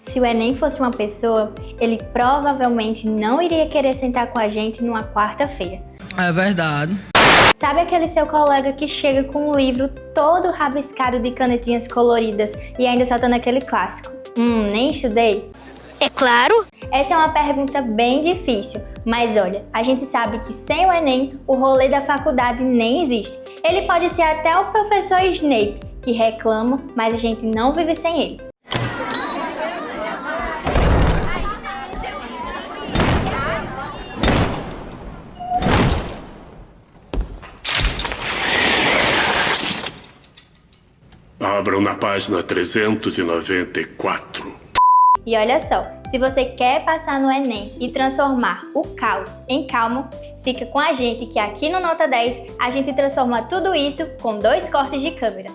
Se o Enem fosse uma pessoa, ele provavelmente não iria querer sentar com a gente numa quarta-feira. É verdade. Sabe aquele seu colega que chega com um livro todo rabiscado de canetinhas coloridas e ainda soltando aquele clássico? Nem estudei? É claro! Essa é uma pergunta bem difícil, mas olha, a gente sabe que sem o Enem, o rolê da faculdade nem existe. Ele pode ser até o professor Snape, que reclama, mas a gente não vive sem ele. Abram na página 394. E olha só, se você quer passar no Enem e transformar o caos em calmo, fica com a gente que aqui no Nota 10 a gente transforma tudo isso com 2 cortes de câmera.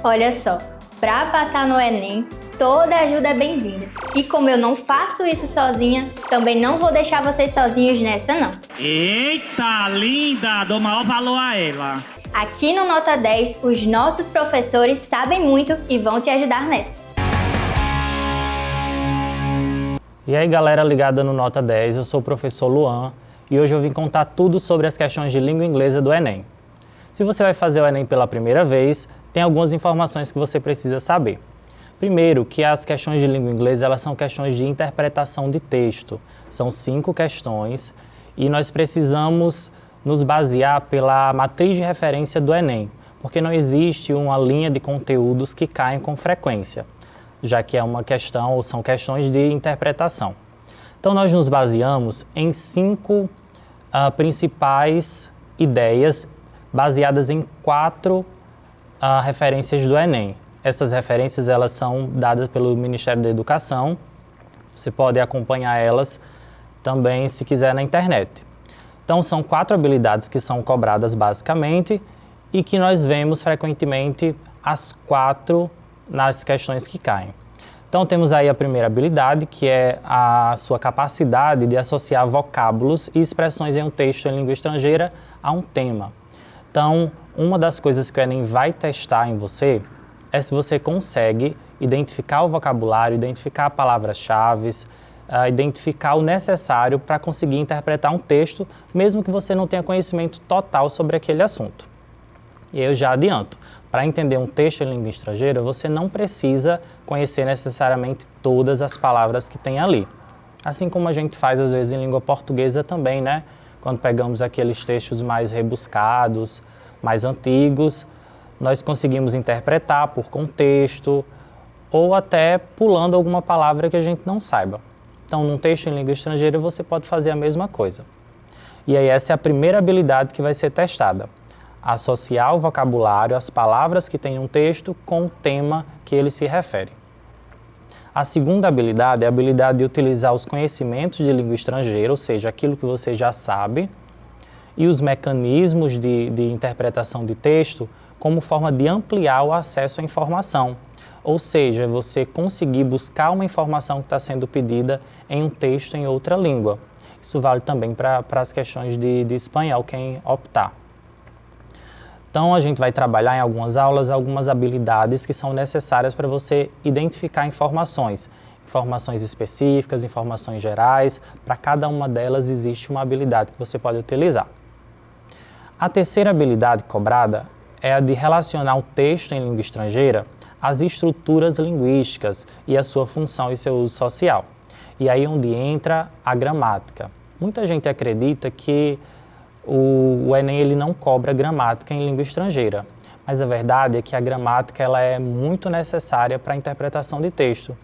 Olha só, para passar no Enem, toda ajuda é bem-vinda. E como eu não faço isso sozinha, também não vou deixar vocês sozinhos nessa não. Eita, linda! Dou maior valor a ela. Aqui no Nota 10, os nossos professores sabem muito e vão te ajudar nessa. E aí galera ligada no Nota 10, eu sou o professor Luan e hoje eu vim contar tudo sobre as questões de língua inglesa do Enem. Se você vai fazer o Enem pela primeira vez, tem algumas informações que você precisa saber. Primeiro, que as questões de língua inglesa elas são questões de interpretação de texto. São 5 questões e nós precisamos nos basear pela matriz de referência do Enem, porque não existe uma linha de conteúdos que caem com frequência, já que é uma questão ou são questões de interpretação. Então nós nos baseamos em 5 principais ideias baseadas em 4 referências do Enem. Essas referências elas são dadas pelo Ministério da Educação, você pode acompanhar elas também se quiser na internet. Então são 4 habilidades que são cobradas basicamente e que nós vemos frequentemente as 4 nas questões que caem. Então temos aí a primeira habilidade, que é a sua capacidade de associar vocábulos e expressões em um texto em língua estrangeira a um tema. Então, uma das coisas que o Enem vai testar em você é se você consegue identificar o vocabulário, identificar palavras-chave, identificar o necessário para conseguir interpretar um texto, mesmo que você não tenha conhecimento total sobre aquele assunto. E eu já adianto, para entender um texto em língua estrangeira, você não precisa conhecer necessariamente todas as palavras que tem ali. Assim como a gente faz às vezes em língua portuguesa também, né? Quando pegamos aqueles textos mais rebuscados, mais antigos, nós conseguimos interpretar por contexto ou até pulando alguma palavra que a gente não saiba. Então, num texto em língua estrangeira, você pode fazer a mesma coisa. E aí essa é a primeira habilidade que vai ser testada. Associar o vocabulário, as palavras que tem um texto com o tema que ele se refere. A segunda habilidade é a habilidade de utilizar os conhecimentos de língua estrangeira, ou seja, aquilo que você já sabe, e os mecanismos de interpretação de texto como forma de ampliar o acesso à informação. Ou seja, você conseguir buscar uma informação que está sendo pedida em um texto em outra língua. Isso vale também para as questões de espanhol, quem optar. Então, a gente vai trabalhar em algumas aulas algumas habilidades que são necessárias para você identificar informações específicas, informações gerais. Para cada uma delas existe uma habilidade que você pode utilizar. A terceira habilidade cobrada é a de relacionar o texto em língua estrangeira às estruturas linguísticas e a sua função e seu uso social. E aí onde entra a gramática. Muita gente acredita que o Enem ele não cobra gramática em língua estrangeira, mas a verdade é que a gramática ela é muito necessária para a interpretação de texto.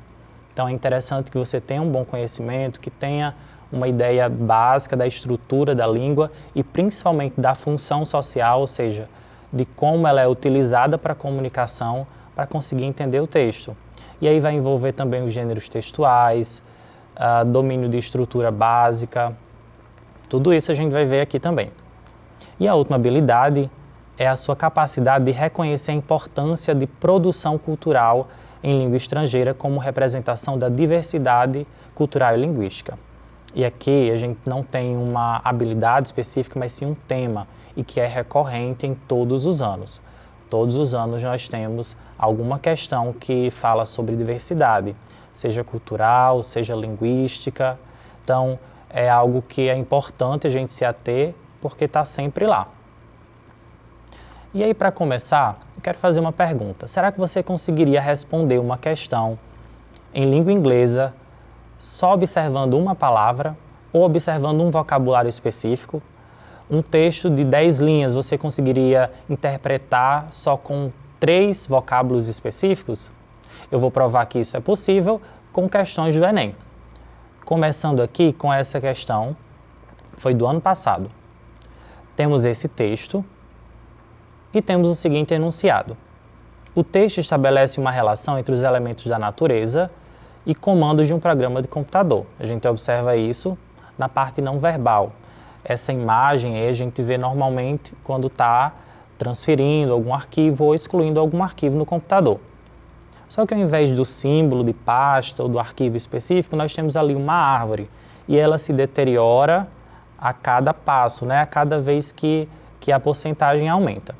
Então é interessante que você tenha um bom conhecimento, que tenha uma ideia básica da estrutura da língua e principalmente da função social, ou seja, de como ela é utilizada para a comunicação, para conseguir entender o texto. E aí vai envolver também os gêneros textuais, domínio de estrutura básica, tudo isso a gente vai ver aqui também. E a última habilidade é a sua capacidade de reconhecer a importância de produção cultural em língua estrangeira como representação da diversidade cultural e linguística. E aqui a gente não tem uma habilidade específica, mas sim um tema, e que é recorrente em todos os anos. Todos os anos nós temos alguma questão que fala sobre diversidade, seja cultural, seja linguística. Então, é algo que é importante a gente se ater, porque está sempre lá. E aí, para começar, eu quero fazer uma pergunta. Será que você conseguiria responder uma questão em língua inglesa só observando uma palavra ou observando um vocabulário específico? Um texto de 10 linhas você conseguiria interpretar só com 3 vocábulos específicos? Eu vou provar que isso é possível com questões do Enem. Começando aqui com essa questão, foi do ano passado. Temos esse texto e temos o seguinte enunciado. O texto estabelece uma relação entre os elementos da natureza e comandos de um programa de computador. A gente observa isso na parte não verbal. Essa imagem aí a gente vê normalmente quando está transferindo algum arquivo ou excluindo algum arquivo no computador. Só que ao invés do símbolo de pasta ou do arquivo específico, nós temos ali uma árvore e ela se deteriora a cada passo, né? A cada vez que a porcentagem aumenta.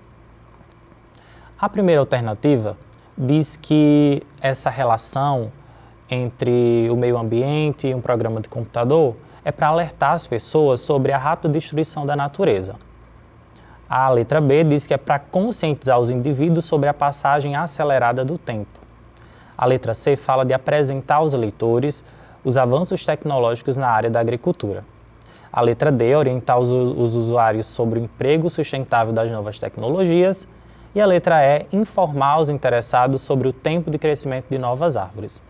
A primeira alternativa diz que essa relação entre o meio ambiente e um programa de computador é para alertar as pessoas sobre a rápida destruição da natureza. A letra B diz que é para conscientizar os indivíduos sobre a passagem acelerada do tempo. A letra C fala de apresentar aos leitores os avanços tecnológicos na área da agricultura. A letra D orientar os usuários sobre o emprego sustentável das novas tecnologias. E a letra E informar os interessados sobre o tempo de crescimento de novas árvores.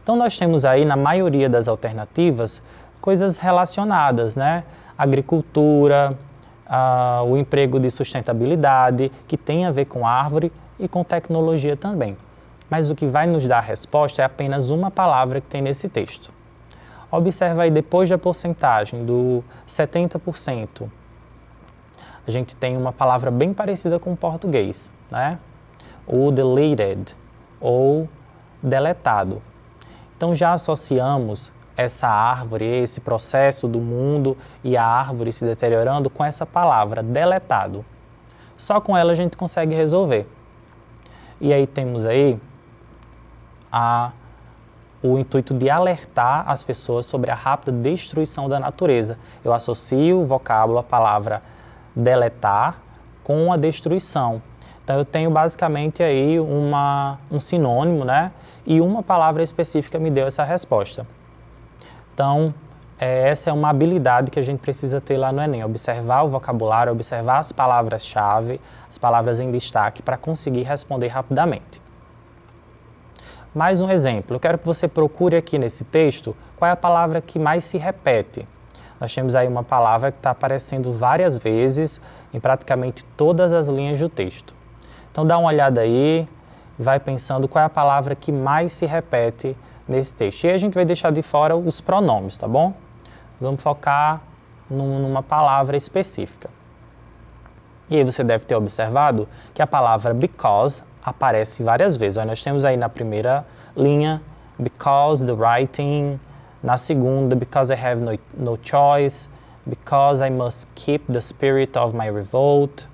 Então nós temos aí, na maioria das alternativas, coisas relacionadas, né? Agricultura, o emprego de sustentabilidade, que tem a ver com árvore e com tecnologia também. Mas o que vai nos dar a resposta é apenas uma palavra que tem nesse texto. Observa aí, depois da porcentagem do 70%, a gente tem uma palavra bem parecida com o português, né? O deleted, ou deletado. Então já associamos essa árvore, esse processo do mundo e a árvore se deteriorando com essa palavra, deletado. Só com ela a gente consegue resolver. E aí temos aí o intuito de alertar as pessoas sobre a rápida destruição da natureza. Eu associo o vocábulo, a palavra deletar, com a destruição. Então eu tenho basicamente aí um sinônimo, né? E uma palavra específica me deu essa resposta. Então, essa é uma habilidade que a gente precisa ter lá no Enem, observar o vocabulário, observar as palavras-chave, as palavras em destaque, para conseguir responder rapidamente. Mais um exemplo, eu quero que você procure aqui nesse texto qual é a palavra que mais se repete. Nós temos aí uma palavra que está aparecendo várias vezes em praticamente todas as linhas do texto. Então dá uma olhada aí, vai pensando qual é a palavra que mais se repete nesse texto. E aí a gente vai deixar de fora os pronomes, tá bom? Vamos focar numa palavra específica. E aí você deve ter observado que a palavra because aparece várias vezes. Olha, nós temos aí na primeira linha, because the writing. Na segunda, because I have no choice. Because I must keep the spirit of my revolt.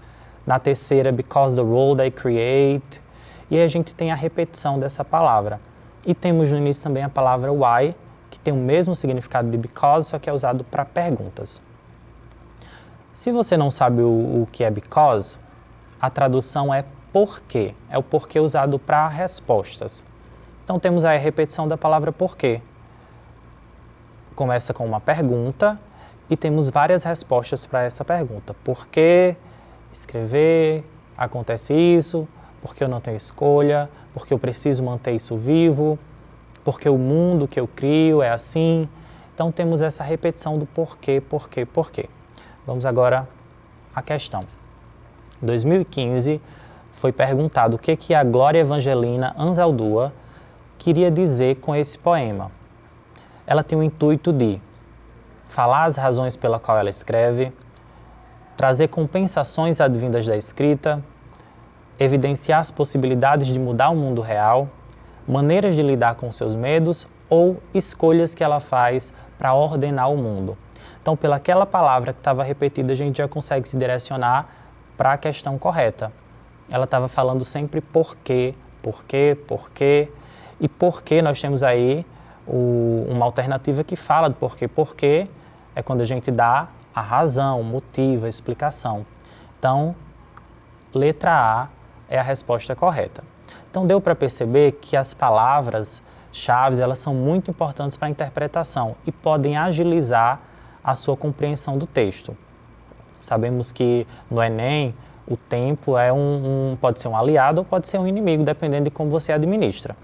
Na terceira, because the world I create. E aí a gente tem a repetição dessa palavra. E temos no início também a palavra why, que tem o mesmo significado de because, só que é usado para perguntas. Se você não sabe o que é because, a tradução é porquê. É o porquê usado para respostas. Então temos aí a repetição da palavra porquê. Começa com uma pergunta e temos várias respostas para essa pergunta. Por que escrever? Acontece isso? Porque eu não tenho escolha? Porque eu preciso manter isso vivo? Porque o mundo que eu crio é assim? Então temos essa repetição do porquê, porquê, porquê. Vamos agora à questão. Em 2015, foi perguntado o que a Glória Evangelina Anzaldúa queria dizer com esse poema. Ela tem o intuito de falar as razões pela qual ela escreve, trazer compensações advindas da escrita, evidenciar as possibilidades de mudar o mundo real, maneiras de lidar com seus medos ou escolhas que ela faz para ordenar o mundo. Então, pelaquela palavra que estava repetida, a gente já consegue se direcionar para a questão correta. Ela estava falando sempre porquê, porquê, porquê. E porque nós temos aí uma alternativa que fala do porquê. Porquê é quando a gente dá a razão, o motivo, a explicação. Então, letra A é a resposta correta. Então, deu para perceber que as palavras-chave, elas são muito importantes para a interpretação e podem agilizar a sua compreensão do texto. Sabemos que no Enem, o tempo pode ser um aliado ou pode ser um inimigo, dependendo de como você administra.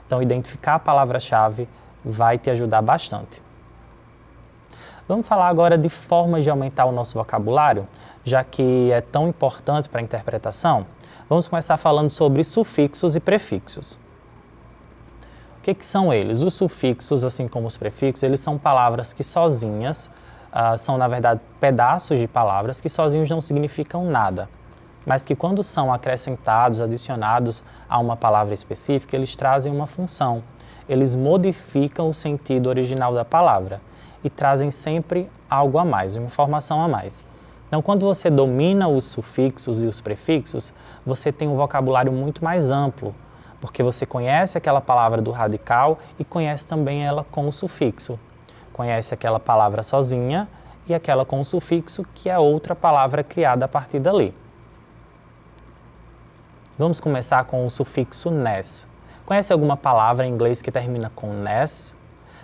Então, identificar a palavra-chave vai te ajudar bastante. Vamos falar agora de formas de aumentar o nosso vocabulário, já que é tão importante para a interpretação. Vamos começar falando sobre sufixos e prefixos. O que são eles? Os sufixos, assim como os prefixos, eles são palavras que sozinhas, são na verdade pedaços de palavras que sozinhos não significam nada, mas que quando são acrescentados, adicionados a uma palavra específica, eles trazem uma função, eles modificam o sentido original da palavra e trazem sempre algo a mais, uma informação a mais. Então, quando você domina os sufixos e os prefixos, você tem um vocabulário muito mais amplo, porque você conhece aquela palavra do radical e conhece também ela com o sufixo. Conhece aquela palavra sozinha e aquela com o sufixo, que é outra palavra criada a partir dali. Vamos começar com o sufixo ness. Conhece alguma palavra em inglês que termina com ness?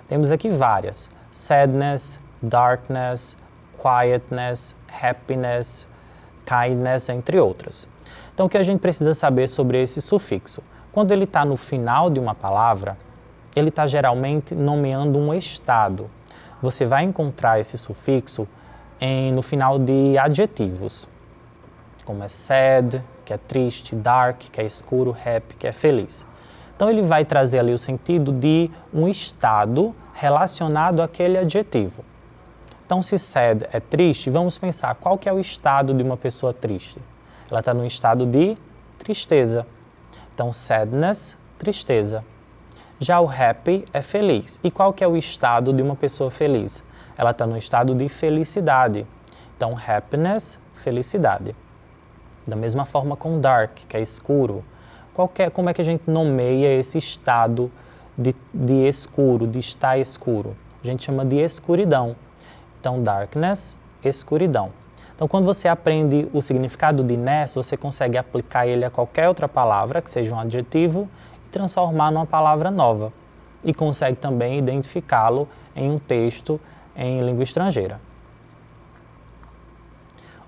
Temos aqui várias. Sadness, darkness, quietness, happiness, kindness, entre outras. Então, o que a gente precisa saber sobre esse sufixo? Quando ele está no final de uma palavra, ele está geralmente nomeando um estado. Você vai encontrar esse sufixo no final de adjetivos, como é sad, que é triste, dark, que é escuro, happy, que é feliz. Então, ele vai trazer ali o sentido de um estado relacionado àquele adjetivo. Então, se sad é triste, vamos pensar qual que é o estado de uma pessoa triste. Ela está num estado de tristeza. Então, sadness, tristeza. Já o happy é feliz. E qual que é o estado de uma pessoa feliz? Ela está no estado de felicidade. Então, happiness, felicidade. Da mesma forma com dark, que é escuro. Como é que a gente nomeia esse estado de escuro, de estar escuro? A gente chama de escuridão. Então, darkness, escuridão. Então, quando você aprende o significado de ness, você consegue aplicar ele a qualquer outra palavra, que seja um adjetivo, e transformar numa palavra nova. E consegue também identificá-lo em um texto em língua estrangeira.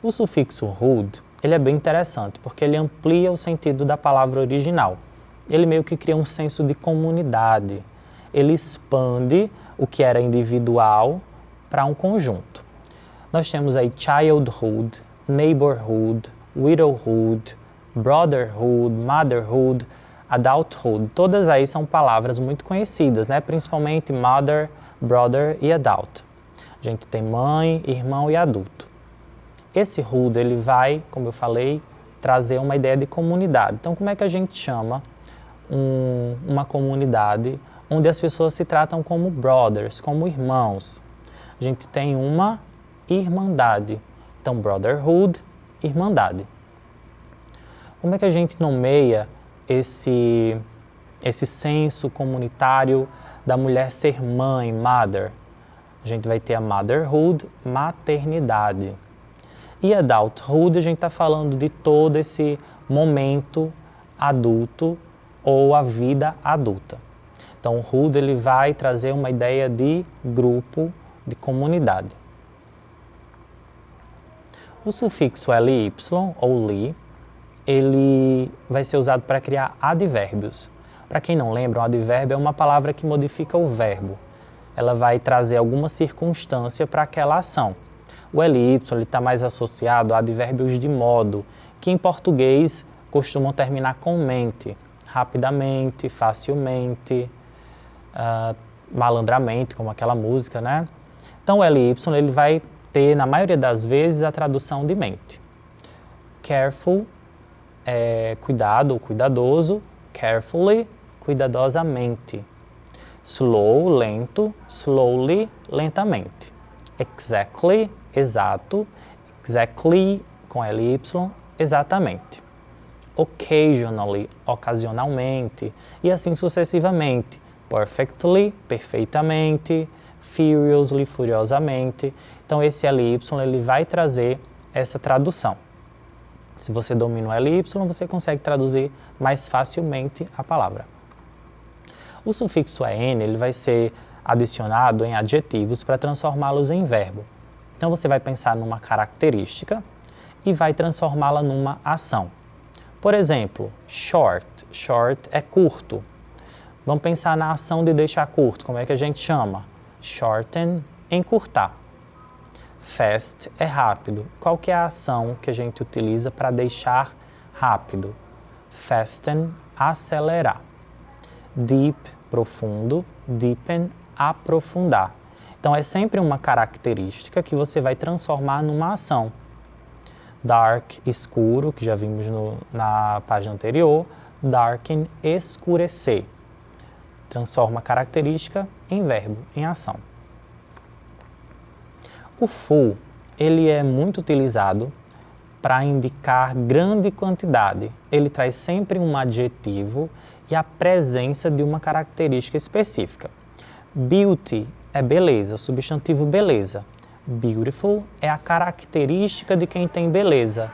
O sufixo rude, ele é bem interessante, porque ele amplia o sentido da palavra original. Ele meio que cria um senso de comunidade. Ele expande o que era individual para um conjunto. Nós temos aí childhood, neighborhood, widowhood, brotherhood, motherhood, adulthood. Todas aí são palavras muito conhecidas, né? Principalmente mother, brother e adult. A gente tem mãe, irmão e adulto. Esse hood, ele vai, como eu falei, trazer uma ideia de comunidade. Então, como é que a gente chama uma comunidade onde as pessoas se tratam como brothers, como irmãos? A gente tem uma irmandade. Então, brotherhood, irmandade. Como é que a gente nomeia esse senso comunitário da mulher ser mãe, mother? A gente vai ter a motherhood, maternidade. E adulthood, a gente está falando de todo esse momento adulto ou a vida adulta. Então, o hood, ele vai trazer uma ideia de grupo, de comunidade. O sufixo ly ou li, ele vai ser usado para criar advérbios. Para quem não lembra, um advérbio é uma palavra que modifica o verbo. Ela vai trazer alguma circunstância para aquela ação. O ly está mais associado a advérbios de modo, que em português costumam terminar com mente, rapidamente, facilmente, malandramente, como aquela música, né? Então o ly ele vai ter, na maioria das vezes, a tradução de mente. Careful é cuidado ou cuidadoso, carefully, cuidadosamente. Slow, lento, slowly, lentamente. Exactly, exato, exactly, com ly, exatamente. occasionally, ocasionalmente, e assim sucessivamente. Perfectly, perfeitamente, furiously, furiosamente. Então esse LY ele vai trazer essa tradução. Se você domina o LY, você consegue traduzir mais facilmente a palavra. O sufixo EN ele vai ser adicionado em adjetivos para transformá-los em verbo. Então você vai pensar numa característica e vai transformá-la numa ação. Por exemplo, short. Short é curto. Vamos pensar na ação de deixar curto. Como é que a gente chama? Shorten, encurtar. Fast é rápido. Qual que é a ação que a gente utiliza para deixar rápido? Fasten, acelerar. Deep, profundo. Deepen, aprofundar. Então é sempre uma característica que você vai transformar numa ação. Dark, escuro, que já vimos na página anterior. Darken, escurecer. Transforma a característica em verbo, em ação. O full, ele é muito utilizado para indicar grande quantidade. Ele traz sempre um adjetivo e a presença de uma característica específica. Beauty é beleza, o substantivo beleza. Beautiful é a característica de quem tem beleza.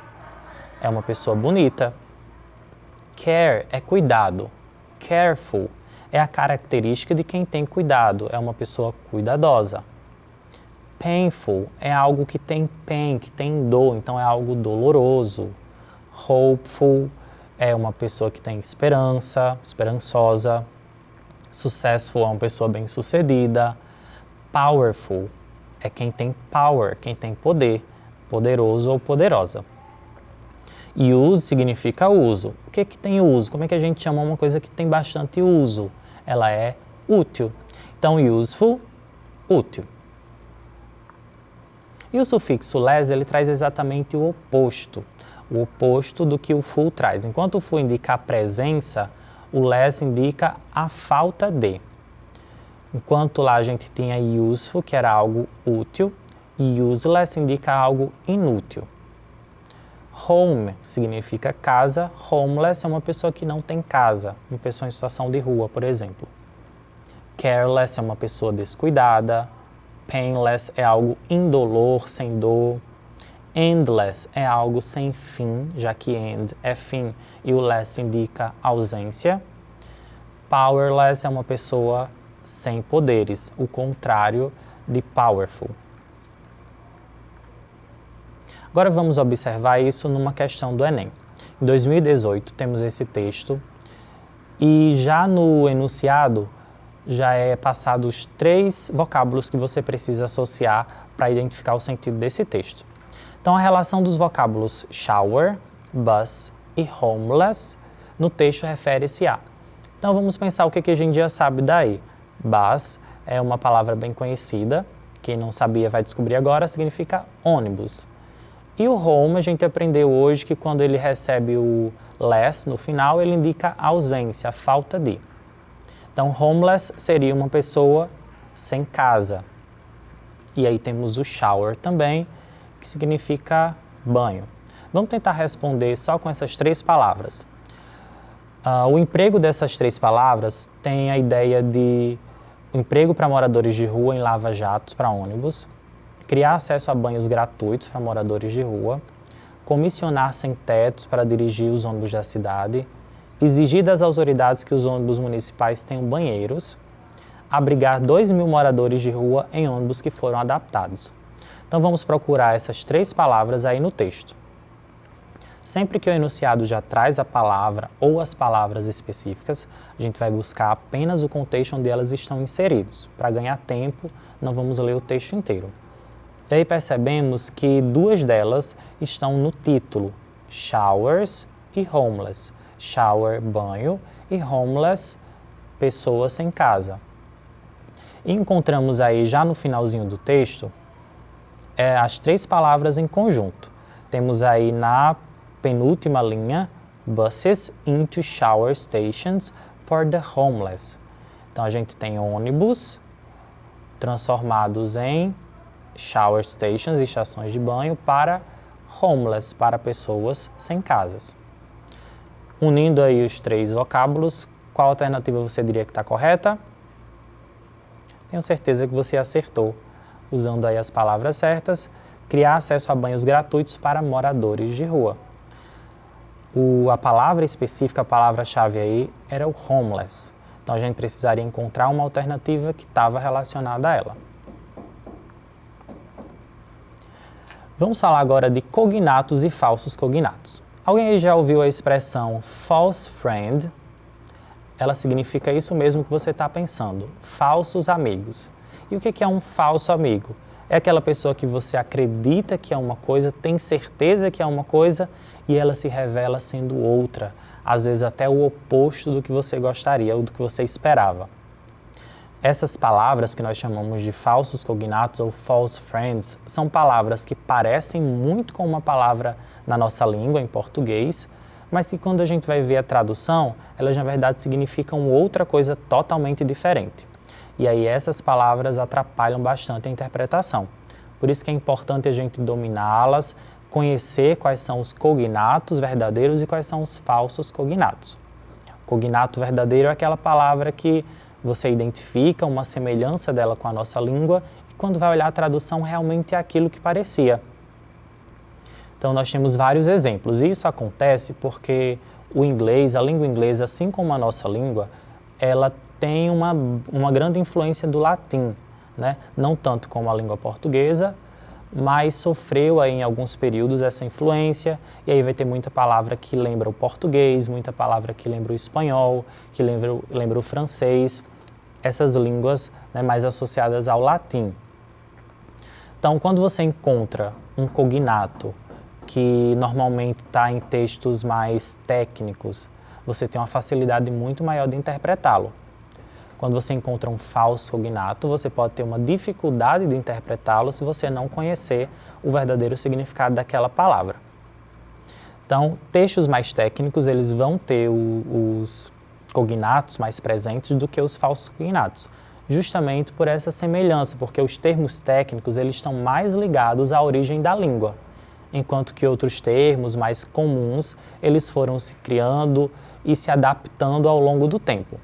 É uma pessoa bonita. Care é cuidado. Careful é a característica de quem tem cuidado. É uma pessoa cuidadosa. Painful é algo que tem pain, que tem dor, então é algo doloroso. Hopeful é uma pessoa que tem esperança, esperançosa. Successful é uma pessoa bem-sucedida. Powerful é quem tem power, quem tem poder, poderoso ou poderosa. Use significa uso. O que tem uso? Como é que a gente chama uma coisa que tem bastante uso? Ela é útil. Então, useful, útil. E o sufixo less, ele traz exatamente o oposto do que o full traz. Enquanto o full indica a presença, o less indica a falta de. Enquanto lá a gente tinha useful, que era algo útil, e useless indica algo inútil. Home significa casa, homeless é uma pessoa que não tem casa, uma pessoa em situação de rua, por exemplo. Careless é uma pessoa descuidada. Painless é algo indolor, sem dor. Endless é algo sem fim, já que end é fim e o less indica ausência. Powerless é uma pessoa sem poderes, o contrário de powerful. Agora vamos observar isso numa questão do Enem. Em 2018 temos esse texto e já no enunciado já é passado os 3 vocábulos que você precisa associar para identificar o sentido desse texto. Então, a relação dos vocábulos shower, bus e homeless no texto refere-se a. Então, vamos pensar o que a gente já sabe daí. Bus é uma palavra bem conhecida, quem não sabia vai descobrir agora, significa ônibus. E o home, a gente aprendeu hoje que quando ele recebe o less no final, ele indica ausência, falta de. Então, homeless seria uma pessoa sem casa. E aí temos o shower também, que significa banho. Vamos tentar responder só com essas 3 palavras. O emprego dessas 3 palavras tem a ideia de emprego para moradores de rua em lava-jatos para ônibus, criar acesso a banhos gratuitos para moradores de rua, comissionar sem-tetos para dirigir os ônibus da cidade, exigir das autoridades que os ônibus municipais tenham banheiros, abrigar 2.000 moradores de rua em ônibus que foram adaptados. Então vamos procurar essas 3 palavras aí no texto. Sempre que o enunciado já traz a palavra ou as palavras específicas, a gente vai buscar apenas o contexto onde elas estão inseridos. Para ganhar tempo, não vamos ler o texto inteiro. E aí percebemos que 2 delas estão no título, showers e homeless. Shower, banho, e homeless, pessoa sem casa. E encontramos aí já no finalzinho do texto as 3 palavras em conjunto. Temos aí na penúltima linha, buses into shower stations for the homeless. Então a gente tem ônibus transformados em shower stations, estações de banho, para homeless, para pessoas sem casas. Unindo aí os 3 vocábulos, qual alternativa você diria que está correta? Tenho certeza que você acertou, usando aí as palavras certas. Criar acesso a banhos gratuitos para moradores de rua. A palavra específica, a palavra-chave aí, era o homeless. Então a gente precisaria encontrar uma alternativa que estava relacionada a ela. Vamos falar agora de cognatos e falsos cognatos. Alguém aí já ouviu a expressão false friend? Ela significa isso mesmo que você está pensando, falsos amigos. E o que é um falso amigo? É aquela pessoa que você acredita que é uma coisa, tem certeza que é uma coisa e ela se revela sendo outra, às vezes até o oposto do que você gostaria ou do que você esperava. Essas palavras que nós chamamos de falsos cognatos ou false friends são palavras que parecem muito com uma palavra na nossa língua, em português, mas que quando a gente vai ver a tradução, elas na verdade significam outra coisa totalmente diferente. E aí essas palavras atrapalham bastante a interpretação. Por isso que é importante a gente dominá-las, conhecer quais são os cognatos verdadeiros e quais são os falsos cognatos. Cognato verdadeiro é aquela palavra que você identifica uma semelhança dela com a nossa língua e quando vai olhar a tradução realmente é aquilo que parecia. Então nós temos vários exemplos e isso acontece porque o inglês, a língua inglesa, assim como a nossa língua, ela tem uma grande influência do latim, né? Não tanto como a língua portuguesa, mas sofreu aí em alguns períodos essa influência e aí vai ter muita palavra que lembra o português, muita palavra que lembra o espanhol, que lembra o francês, essas línguas, né, mais associadas ao latim. Então, quando você encontra um cognato que normalmente está em textos mais técnicos, você tem uma facilidade muito maior de interpretá-lo. Quando você encontra um falso cognato, você pode ter uma dificuldade de interpretá-lo se você não conhecer o verdadeiro significado daquela palavra. Então, textos mais técnicos, eles vão ter os cognatos mais presentes do que os falsos cognatos, justamente por essa semelhança, porque os termos técnicos, eles estão mais ligados à origem da língua, enquanto que outros termos mais comuns, eles foram se criando e se adaptando ao longo do tempo.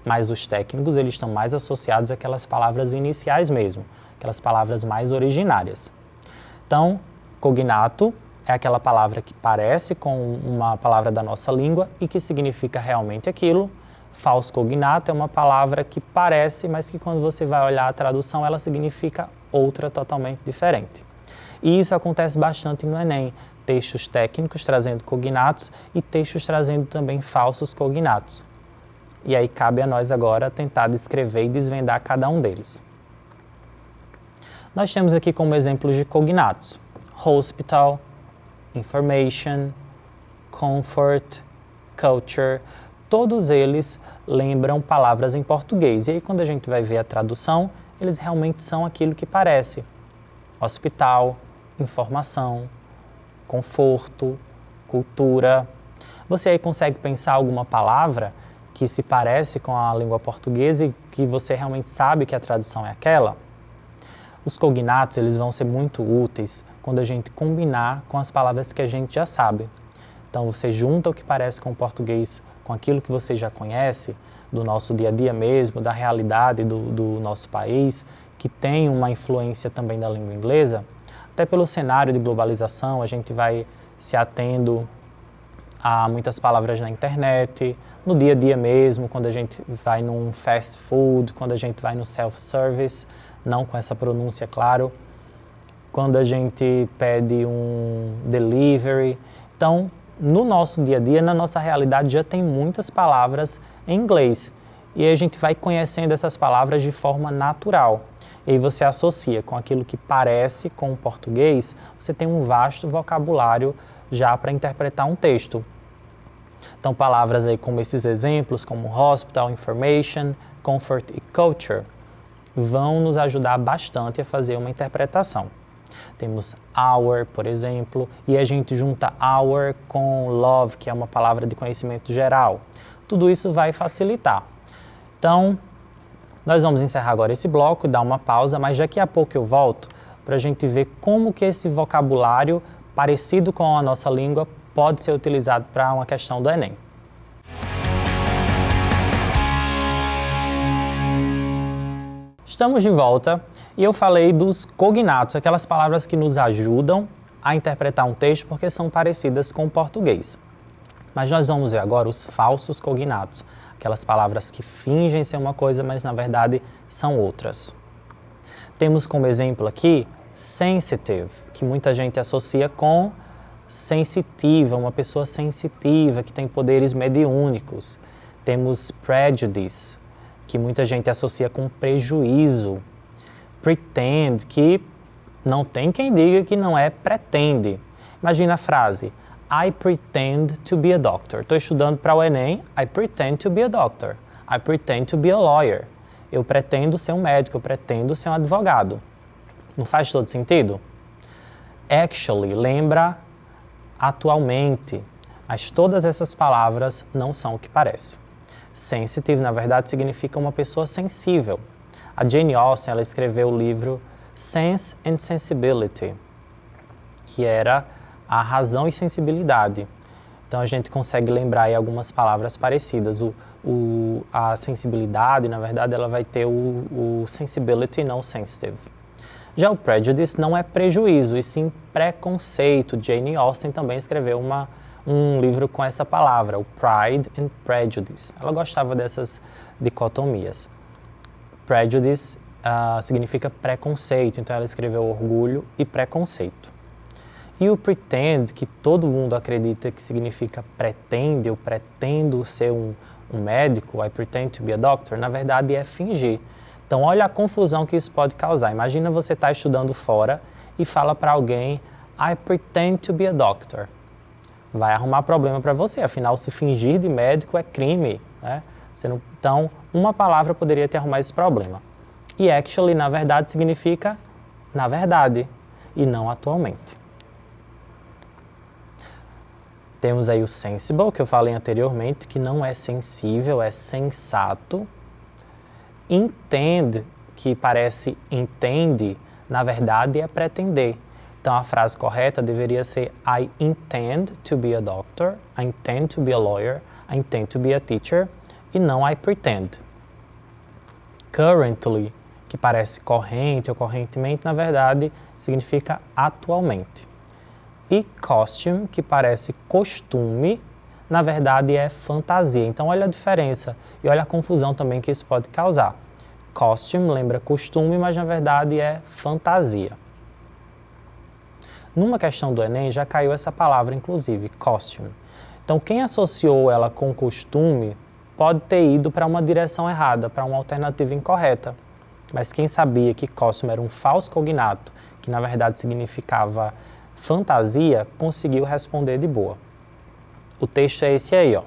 Mas os técnicos, eles estão mais associados àquelas palavras iniciais mesmo, aquelas palavras mais originárias. Então, cognato é aquela palavra que parece com uma palavra da nossa língua e que significa realmente aquilo. Falso cognato é uma palavra que parece, mas que quando você vai olhar a tradução, ela significa outra totalmente diferente. E isso acontece bastante no Enem. Textos técnicos trazendo cognatos e textos trazendo também falsos cognatos. E aí cabe a nós agora tentar descrever e desvendar cada um deles. Nós temos aqui como exemplos de cognatos: hospital, information, comfort, culture. Todos eles lembram palavras em português. E aí quando a gente vai ver a tradução, eles realmente são aquilo que parece. Hospital, informação, conforto, cultura. Você aí consegue pensar alguma palavra que se parece com a língua portuguesa e que você realmente sabe que a tradução é aquela? Os cognatos, eles vão ser muito úteis quando a gente combinar com as palavras que a gente já sabe. Então você junta o que parece com o português com aquilo que você já conhece, do nosso dia a dia mesmo, da realidade do nosso país, que tem uma influência também da língua inglesa. Até pelo cenário de globalização, a gente vai se atendo a muitas palavras na internet, no dia a dia mesmo, quando a gente vai num fast food, quando a gente vai no self-service, não com essa pronúncia, claro, quando a gente pede um delivery. Então, no nosso dia a dia, na nossa realidade, já tem muitas palavras em inglês. E aí a gente vai conhecendo essas palavras de forma natural. E aí você associa com aquilo que parece com o português, você tem um vasto vocabulário já para interpretar um texto. Então, palavras aí como esses exemplos, como hospital, information, comfort e culture, vão nos ajudar bastante a fazer uma interpretação. Temos hour, por exemplo, e a gente junta hour com love, que é uma palavra de conhecimento geral. Tudo isso vai facilitar. Então, nós vamos encerrar agora esse bloco e dar uma pausa, mas daqui a pouco eu volto para a gente ver como que esse vocabulário parecido com a nossa língua pode ser utilizado para uma questão do Enem. Estamos de volta e eu falei dos cognatos, aquelas palavras que nos ajudam a interpretar um texto porque são parecidas com o português. Mas nós vamos ver agora os falsos cognatos, aquelas palavras que fingem ser uma coisa, mas na verdade são outras. Temos como exemplo aqui sensitive, que muita gente associa com sensitiva, uma pessoa sensitiva que tem poderes mediúnicos. Temos prejudice, que muita gente associa com prejuízo. Pretend, que não tem quem diga que não é pretende. Imagina a frase, I pretend to be a doctor. Estou estudando para o Enem, I pretend to be a doctor. I pretend to be a lawyer. Eu pretendo ser um médico, eu pretendo ser um advogado. Não faz todo sentido? Actually, lembra atualmente, mas todas essas palavras não são o que parece. Sensitive, na verdade, significa uma pessoa sensível. A Jane Austen, ela escreveu o livro Sense and Sensibility, que era a razão e sensibilidade. Então, a gente consegue lembrar aí algumas palavras parecidas. A sensibilidade, na verdade, ela vai ter o sensibility, não sensitive. Já o prejudice não é prejuízo, e sim preconceito. Jane Austen também escreveu um livro com essa palavra, o Pride and Prejudice. Ela gostava dessas dicotomias. Prejudice significa preconceito, então ela escreveu orgulho e preconceito. E o pretend, que todo mundo acredita que significa pretende, eu pretendo ser um médico, I pretend to be a doctor, na verdade é fingir. Então olha a confusão que isso pode causar. Imagina você estar estudando fora e fala para alguém, I pretend to be a doctor. Vai arrumar problema para você, afinal se fingir de médico é crime, né? Então uma palavra poderia te arrumar esse problema. E actually, na verdade, significa na verdade e não atualmente. Temos aí o sensible, que eu falei anteriormente, que não é sensível, é sensato. Intend, que parece entende, na verdade é pretender. Então a frase correta deveria ser I intend to be a doctor, I intend to be a lawyer, I intend to be a teacher, e não I pretend. Currently, que parece corrente ou correntemente, na verdade significa atualmente. E costume, que parece costume, na verdade é fantasia. Então olha a diferença e olha a confusão também que isso pode causar. Costume lembra costume, mas na verdade é fantasia. Numa questão do Enem já caiu essa palavra, inclusive, costume. Então quem associou ela com costume pode ter ido para uma direção errada, para uma alternativa incorreta. Mas quem sabia que costume era um falso cognato, que na verdade significava fantasia, conseguiu responder de boa. O texto é esse aí, ó.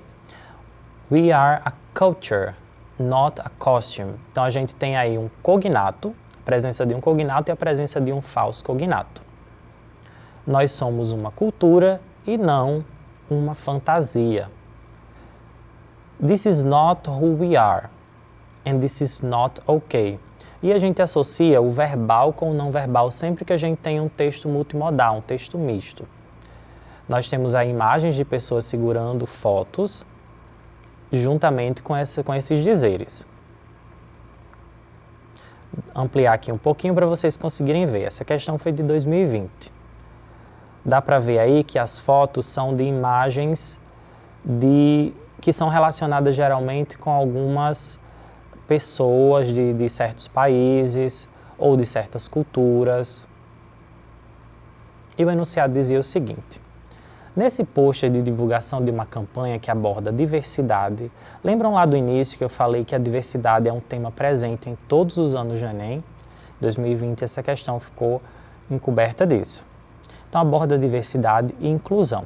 We are a culture, not a costume. Então a gente tem aí um cognato, a presença de um cognato e a presença de um falso cognato. Nós somos uma cultura e não uma fantasia. This is not who we are, and this is not okay. E a gente associa o verbal com o não verbal sempre que a gente tem um texto multimodal, um texto misto. Nós temos aí imagens de pessoas segurando fotos juntamente com esses dizeres. Ampliar aqui um pouquinho para vocês conseguirem ver. Essa questão foi de 2020. Dá para ver aí que as fotos são de imagens que são relacionadas geralmente com algumas pessoas de certos países ou de certas culturas. E o enunciado dizia o seguinte: nesse pôster de divulgação de uma campanha que aborda diversidade, lembram lá do início que eu falei que a diversidade é um tema presente em todos os anos do Enem? Em 2020 essa questão ficou encoberta disso. Então aborda diversidade e inclusão.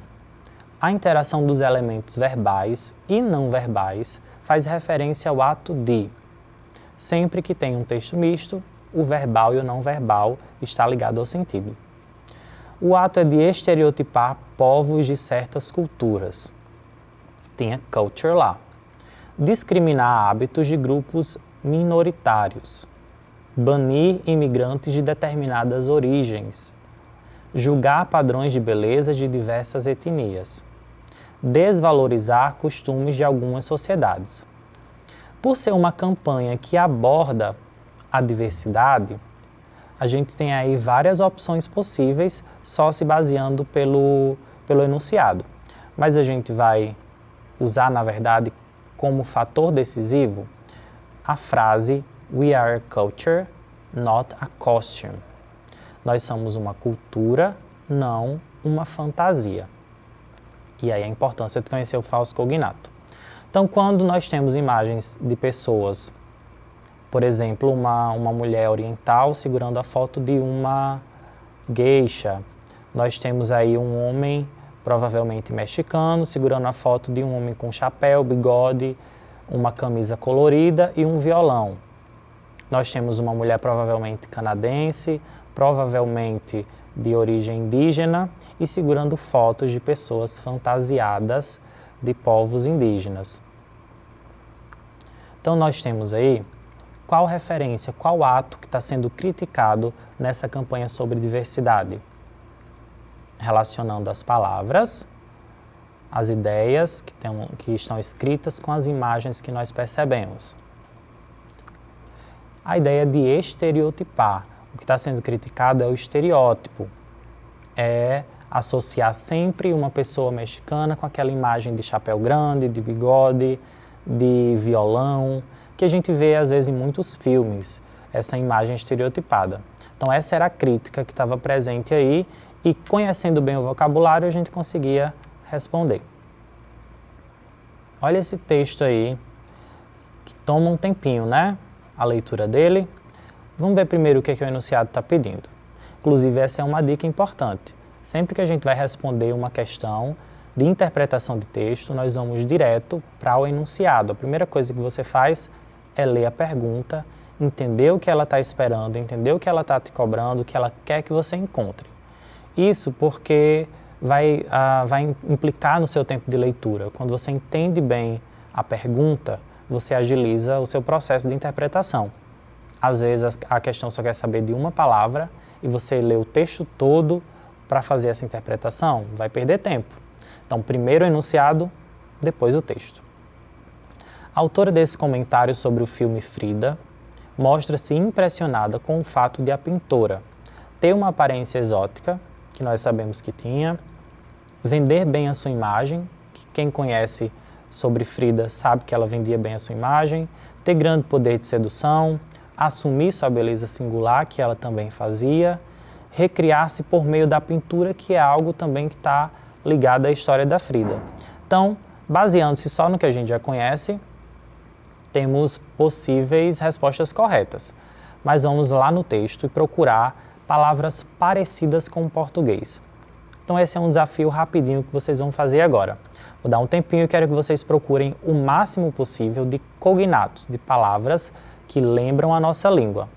A interação dos elementos verbais e não verbais faz referência ao ato de. Sempre que tem um texto misto, o verbal e o não verbal está ligado ao sentido. O ato é de estereotipar povos de certas culturas. Tinha culture lá. Discriminar hábitos de grupos minoritários. Banir imigrantes de determinadas origens. Julgar padrões de beleza de diversas etnias. Desvalorizar costumes de algumas sociedades. Por ser uma campanha que aborda a diversidade, a gente tem aí várias opções possíveis só se baseando pelo enunciado. Mas a gente vai usar, na verdade, como fator decisivo a frase "We are a culture, not a costume". Nós somos uma cultura, não uma fantasia. E aí a importância de conhecer o falso cognato. Então, quando nós temos imagens de pessoas, por exemplo, uma mulher oriental segurando a foto de uma geisha, nós temos aí um homem, provavelmente mexicano, segurando a foto de um homem com chapéu, bigode, uma camisa colorida e um violão. Nós temos uma mulher provavelmente canadense, provavelmente de origem indígena e segurando fotos de pessoas fantasiadas de povos indígenas. Então nós temos aí qual referência, qual ato que está sendo criticado nessa campanha sobre diversidade? Relacionando as palavras, as ideias que estão escritas com as imagens que nós percebemos. A ideia de estereotipar. O que está sendo criticado é o estereótipo. É associar sempre uma pessoa mexicana com aquela imagem de chapéu grande, de bigode, de violão, que a gente vê às vezes em muitos filmes, essa imagem estereotipada. Então essa era a crítica que estava presente aí e conhecendo bem o vocabulário a gente conseguia responder. Olha esse texto aí, que toma um tempinho, né? A leitura dele. Vamos ver primeiro o que o enunciado está pedindo. Inclusive essa é uma dica importante. Sempre que a gente vai responder uma questão de interpretação de texto, nós vamos direto para o enunciado. A primeira coisa que você faz é ler a pergunta, entender o que ela está esperando, entender o que ela está te cobrando, o que ela quer que você encontre. Isso porque vai implicar no seu tempo de leitura. Quando você entende bem a pergunta, você agiliza o seu processo de interpretação. Às vezes a questão só quer saber de uma palavra e você lê o texto todo para fazer essa interpretação, vai perder tempo. Então, primeiro o enunciado, depois o texto. A autora desse comentário sobre o filme Frida mostra-se impressionada com o fato de a pintora ter uma aparência exótica, que nós sabemos que tinha, vender bem a sua imagem, que quem conhece sobre Frida sabe que ela vendia bem a sua imagem, ter grande poder de sedução, assumir sua beleza singular, que ela também fazia, recriar-se por meio da pintura, que é algo também que está ligado à história da Frida. Então, baseando-se só no que a gente já conhece, temos possíveis respostas corretas. Mas vamos lá no texto e procurar palavras parecidas com o português. Então esse é um desafio rapidinho que vocês vão fazer agora. Vou dar um tempinho e quero que vocês procurem o máximo possível de cognatos, de palavras que lembram a nossa língua.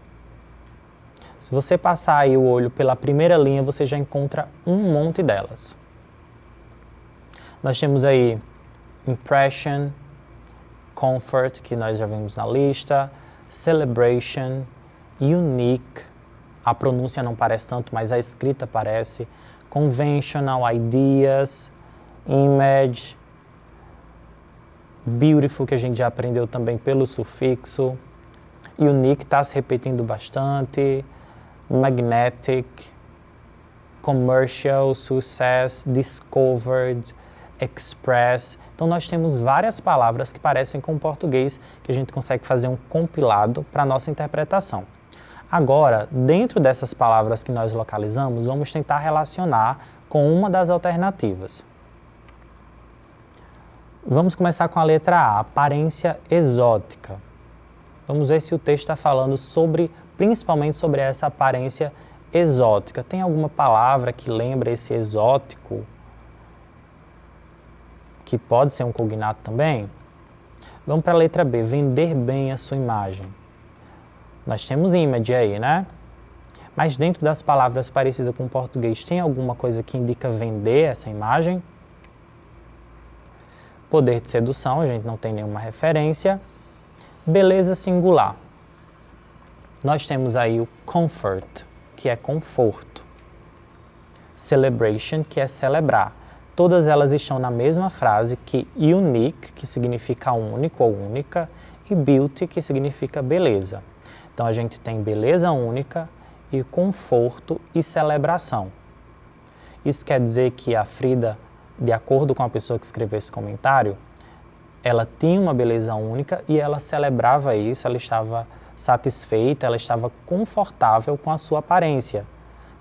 Se você passar aí o olho pela primeira linha, você já encontra um monte delas. Nós temos aí impression, comfort, que nós já vimos na lista, celebration, unique, a pronúncia não parece tanto, mas a escrita parece, conventional, ideas, image, beautiful, que a gente já aprendeu também pelo sufixo, unique está se repetindo bastante, magnetic, commercial, success, discovered, express. Então nós temos várias palavras que parecem com o português que a gente consegue fazer um compilado para a nossa interpretação. Agora, dentro dessas palavras que nós localizamos, vamos tentar relacionar com uma das alternativas. Vamos começar com a letra A, aparência exótica. Vamos ver se o texto está falando principalmente sobre essa aparência exótica. Tem alguma palavra que lembra esse exótico? Que pode ser um cognato também? Vamos para a letra B, vender bem a sua imagem. Nós temos image aí, né? Mas dentro das palavras parecidas com o português, tem alguma coisa que indica vender essa imagem? Poder de sedução, a gente não tem nenhuma referência. Beleza singular. Nós temos aí o comfort, que é conforto. Celebration, que é celebrar. Todas elas estão na mesma frase que unique, que significa único ou única, e beauty, que significa beleza. Então a gente tem beleza única e conforto e celebração. Isso quer dizer que a Frida, de acordo com a pessoa que escreveu esse comentário, ela tinha uma beleza única e ela celebrava isso, ela estava satisfeita, ela estava confortável com a sua aparência,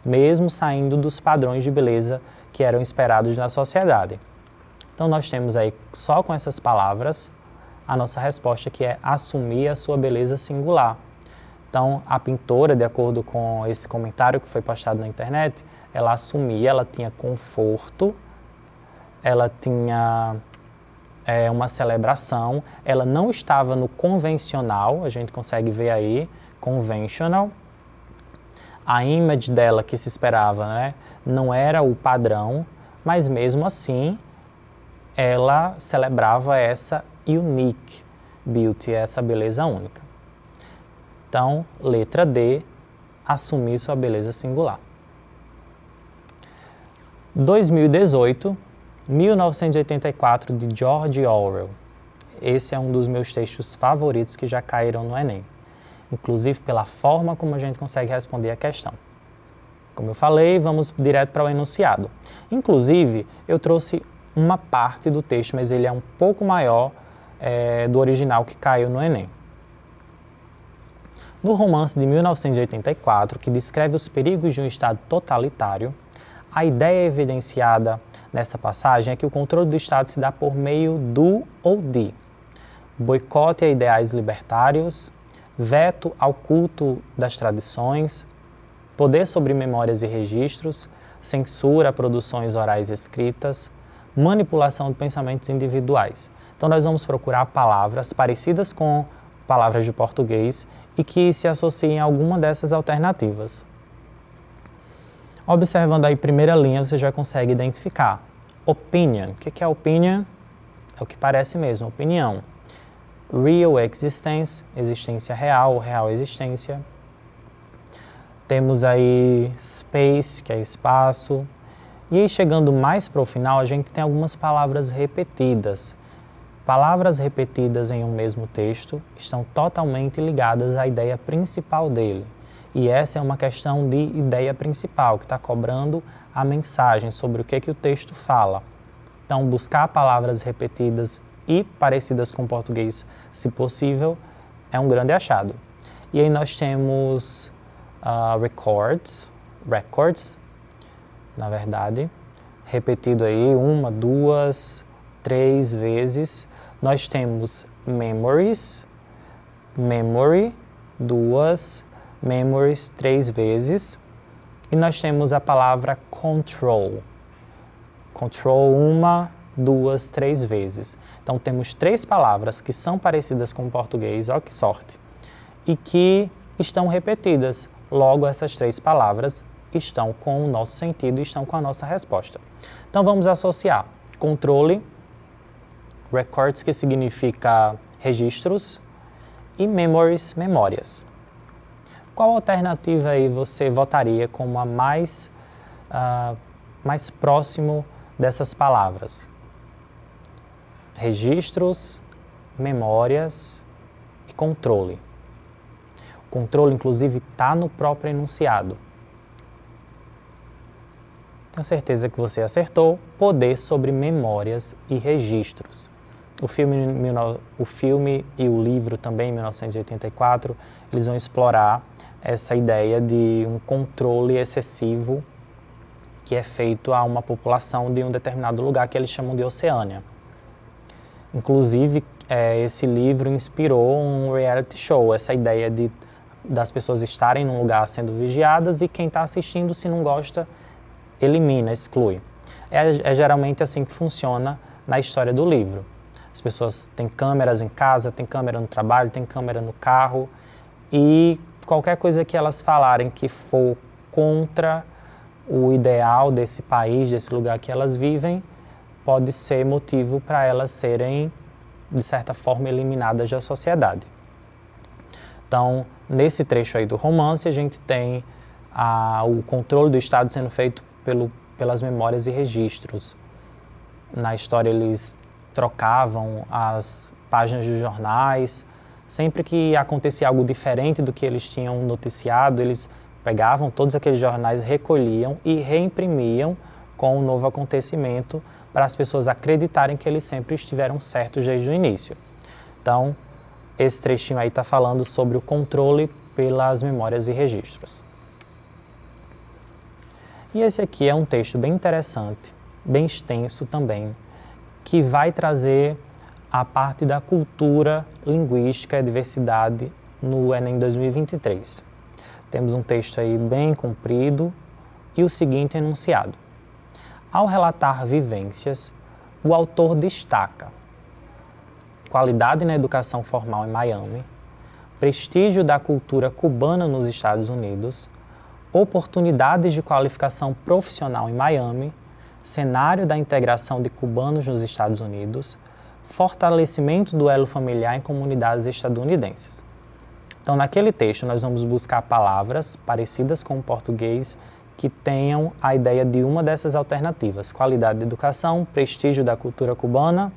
mesmo saindo dos padrões de beleza que eram esperados na sociedade. Então nós temos aí, só com essas palavras, a nossa resposta, que é assumir a sua beleza singular. Então a pintora, de acordo com esse comentário que foi postado na internet, ela assumia, ela tinha conforto, ela tinha uma celebração, ela não estava no convencional, a gente consegue ver aí, conventional. A image dela que se esperava, né, não era o padrão, mas mesmo assim ela celebrava essa unique beauty, essa beleza única. Então, letra D, assumir sua beleza singular. 2018, 1984, de George Orwell. Esse é um dos meus textos favoritos que já caíram no Enem, inclusive pela forma como a gente consegue responder a questão. Como eu falei, vamos direto para o enunciado. Inclusive, eu trouxe uma parte do texto, mas ele é um pouco maior do original que caiu no Enem. No romance de 1984, que descreve os perigos de um Estado totalitário, a ideia evidenciada nessa passagem é que o controle do Estado se dá por meio do ou de boicote a ideais libertários, veto ao culto das tradições, poder sobre memórias e registros, censura a produções orais e escritas, manipulação de pensamentos individuais. Então nós vamos procurar palavras parecidas com palavras de português e que se associem a alguma dessas alternativas. Observando aí a primeira linha, você já consegue identificar. Opinion. O que é opinion? É o que parece mesmo, opinião. Real existence, existência real, real existência. Temos aí space, que é espaço. E aí, chegando mais para o final, a gente tem algumas palavras repetidas. Palavras repetidas em um mesmo texto estão totalmente ligadas à ideia principal dele. E essa é uma questão de ideia principal, que está cobrando a mensagem sobre o que o texto fala. Então, buscar palavras repetidas e parecidas com o português, se possível, é um grande achado. E aí nós temos records, na verdade, repetido aí 1, 2, 3 vezes. Nós temos memories, memory, 2, memories 3 vezes. E nós temos a palavra control. Control 1, 2, 3 vezes. Então temos 3 palavras que são parecidas com o português, ó que sorte, e que estão repetidas. Logo, essas 3 palavras estão com o nosso sentido e estão com a nossa resposta. Então vamos associar controle, records, que significa registros, e memories, memórias. Qual alternativa aí você votaria como a mais próximo dessas palavras? Registros, memórias e controle. O controle, inclusive, está no próprio enunciado. Tenho certeza que você acertou. Poder sobre memórias e registros. O filme e o livro também, em 1984, eles vão explorar essa ideia de um controle excessivo que é feito a uma população de um determinado lugar que eles chamam de Oceânia. Inclusive, esse livro inspirou um reality show, essa ideia das pessoas estarem num lugar sendo vigiadas e quem está assistindo, se não gosta, elimina, exclui. É geralmente assim que funciona na história do livro. As pessoas têm câmeras em casa, têm câmera no trabalho, têm câmera no carro e qualquer coisa que elas falarem que for contra o ideal desse país, desse lugar que elas vivem, pode ser motivo para elas serem, de certa forma, eliminadas da sociedade. Então, nesse trecho aí do romance, a gente tem o controle do Estado sendo feito pelas memórias e registros. Na história, eles trocavam as páginas dos jornais, Sempre que acontecia algo diferente do que eles tinham noticiado, eles pegavam todos aqueles jornais, recolhiam e reimprimiam com o novo acontecimento para as pessoas acreditarem que eles sempre estiveram certos desde o início. Então, esse trechinho aí está falando sobre o controle pelas memórias e registros. E esse aqui é um texto bem interessante, bem extenso também, que vai trazer a parte da cultura linguística e diversidade no Enem 2023. Temos um texto aí bem comprido e o seguinte enunciado. Ao relatar vivências, o autor destaca qualidade na educação formal em Miami, prestígio da cultura cubana nos Estados Unidos, oportunidades de qualificação profissional em Miami, cenário da integração de cubanos nos Estados Unidos, fortalecimento do elo familiar em comunidades estadunidenses. Então, naquele texto, nós vamos buscar palavras parecidas com o português que tenham a ideia de uma dessas alternativas: qualidade de educação, prestígio da cultura cubana,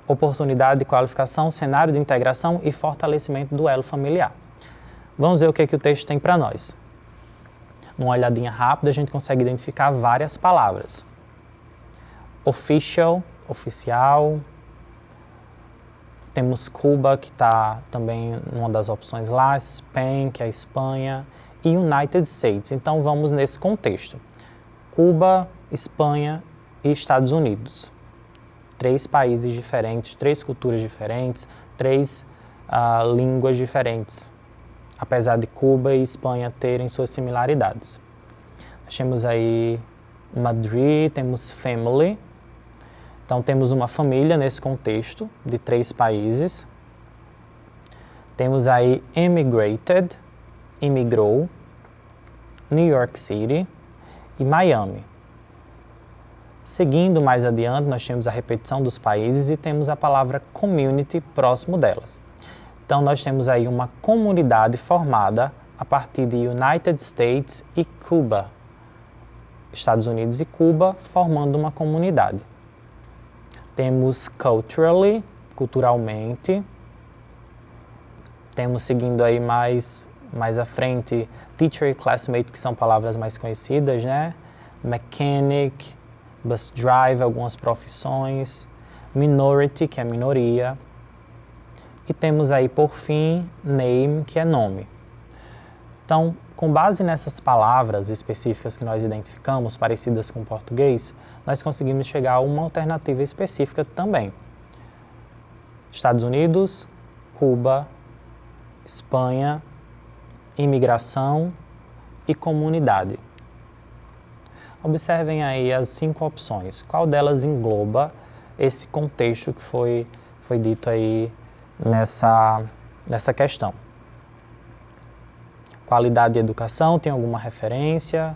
oportunidade de qualificação, cenário de integração e fortalecimento do elo familiar. Vamos ver o que o texto tem para nós. Numa olhadinha rápida, a gente consegue identificar várias palavras. Official, oficial. Temos Cuba, que está também numa das opções lá, Spain, que é a Espanha, e United States. Então, vamos nesse contexto. Cuba, Espanha e Estados Unidos. 3 países diferentes, 3 culturas diferentes, 3 línguas diferentes, apesar de Cuba e Espanha terem suas similaridades. Nós temos aí Madrid, temos family. Então, temos uma família nesse contexto de 3 países. Temos aí emigrated, imigrou, New York City e Miami. Seguindo mais adiante, nós temos a repetição dos países e temos a palavra community próximo delas. Então, nós temos aí uma comunidade formada a partir de United States e Cuba. Estados Unidos e Cuba formando uma comunidade. Temos culturally, culturalmente. Temos seguindo aí mais à frente, teacher e classmate, que são palavras mais conhecidas, né? Mechanic, bus driver, algumas profissões. Minority, que é minoria. E temos aí, por fim, name, que é nome. Então, com base nessas palavras específicas que nós identificamos, parecidas com o português, nós conseguimos chegar a uma alternativa específica também. Estados Unidos, Cuba, Espanha, imigração e comunidade. Observem aí as 5 opções. Qual delas engloba esse contexto que foi dito aí nessa questão? Qualidade de educação, tem alguma referência?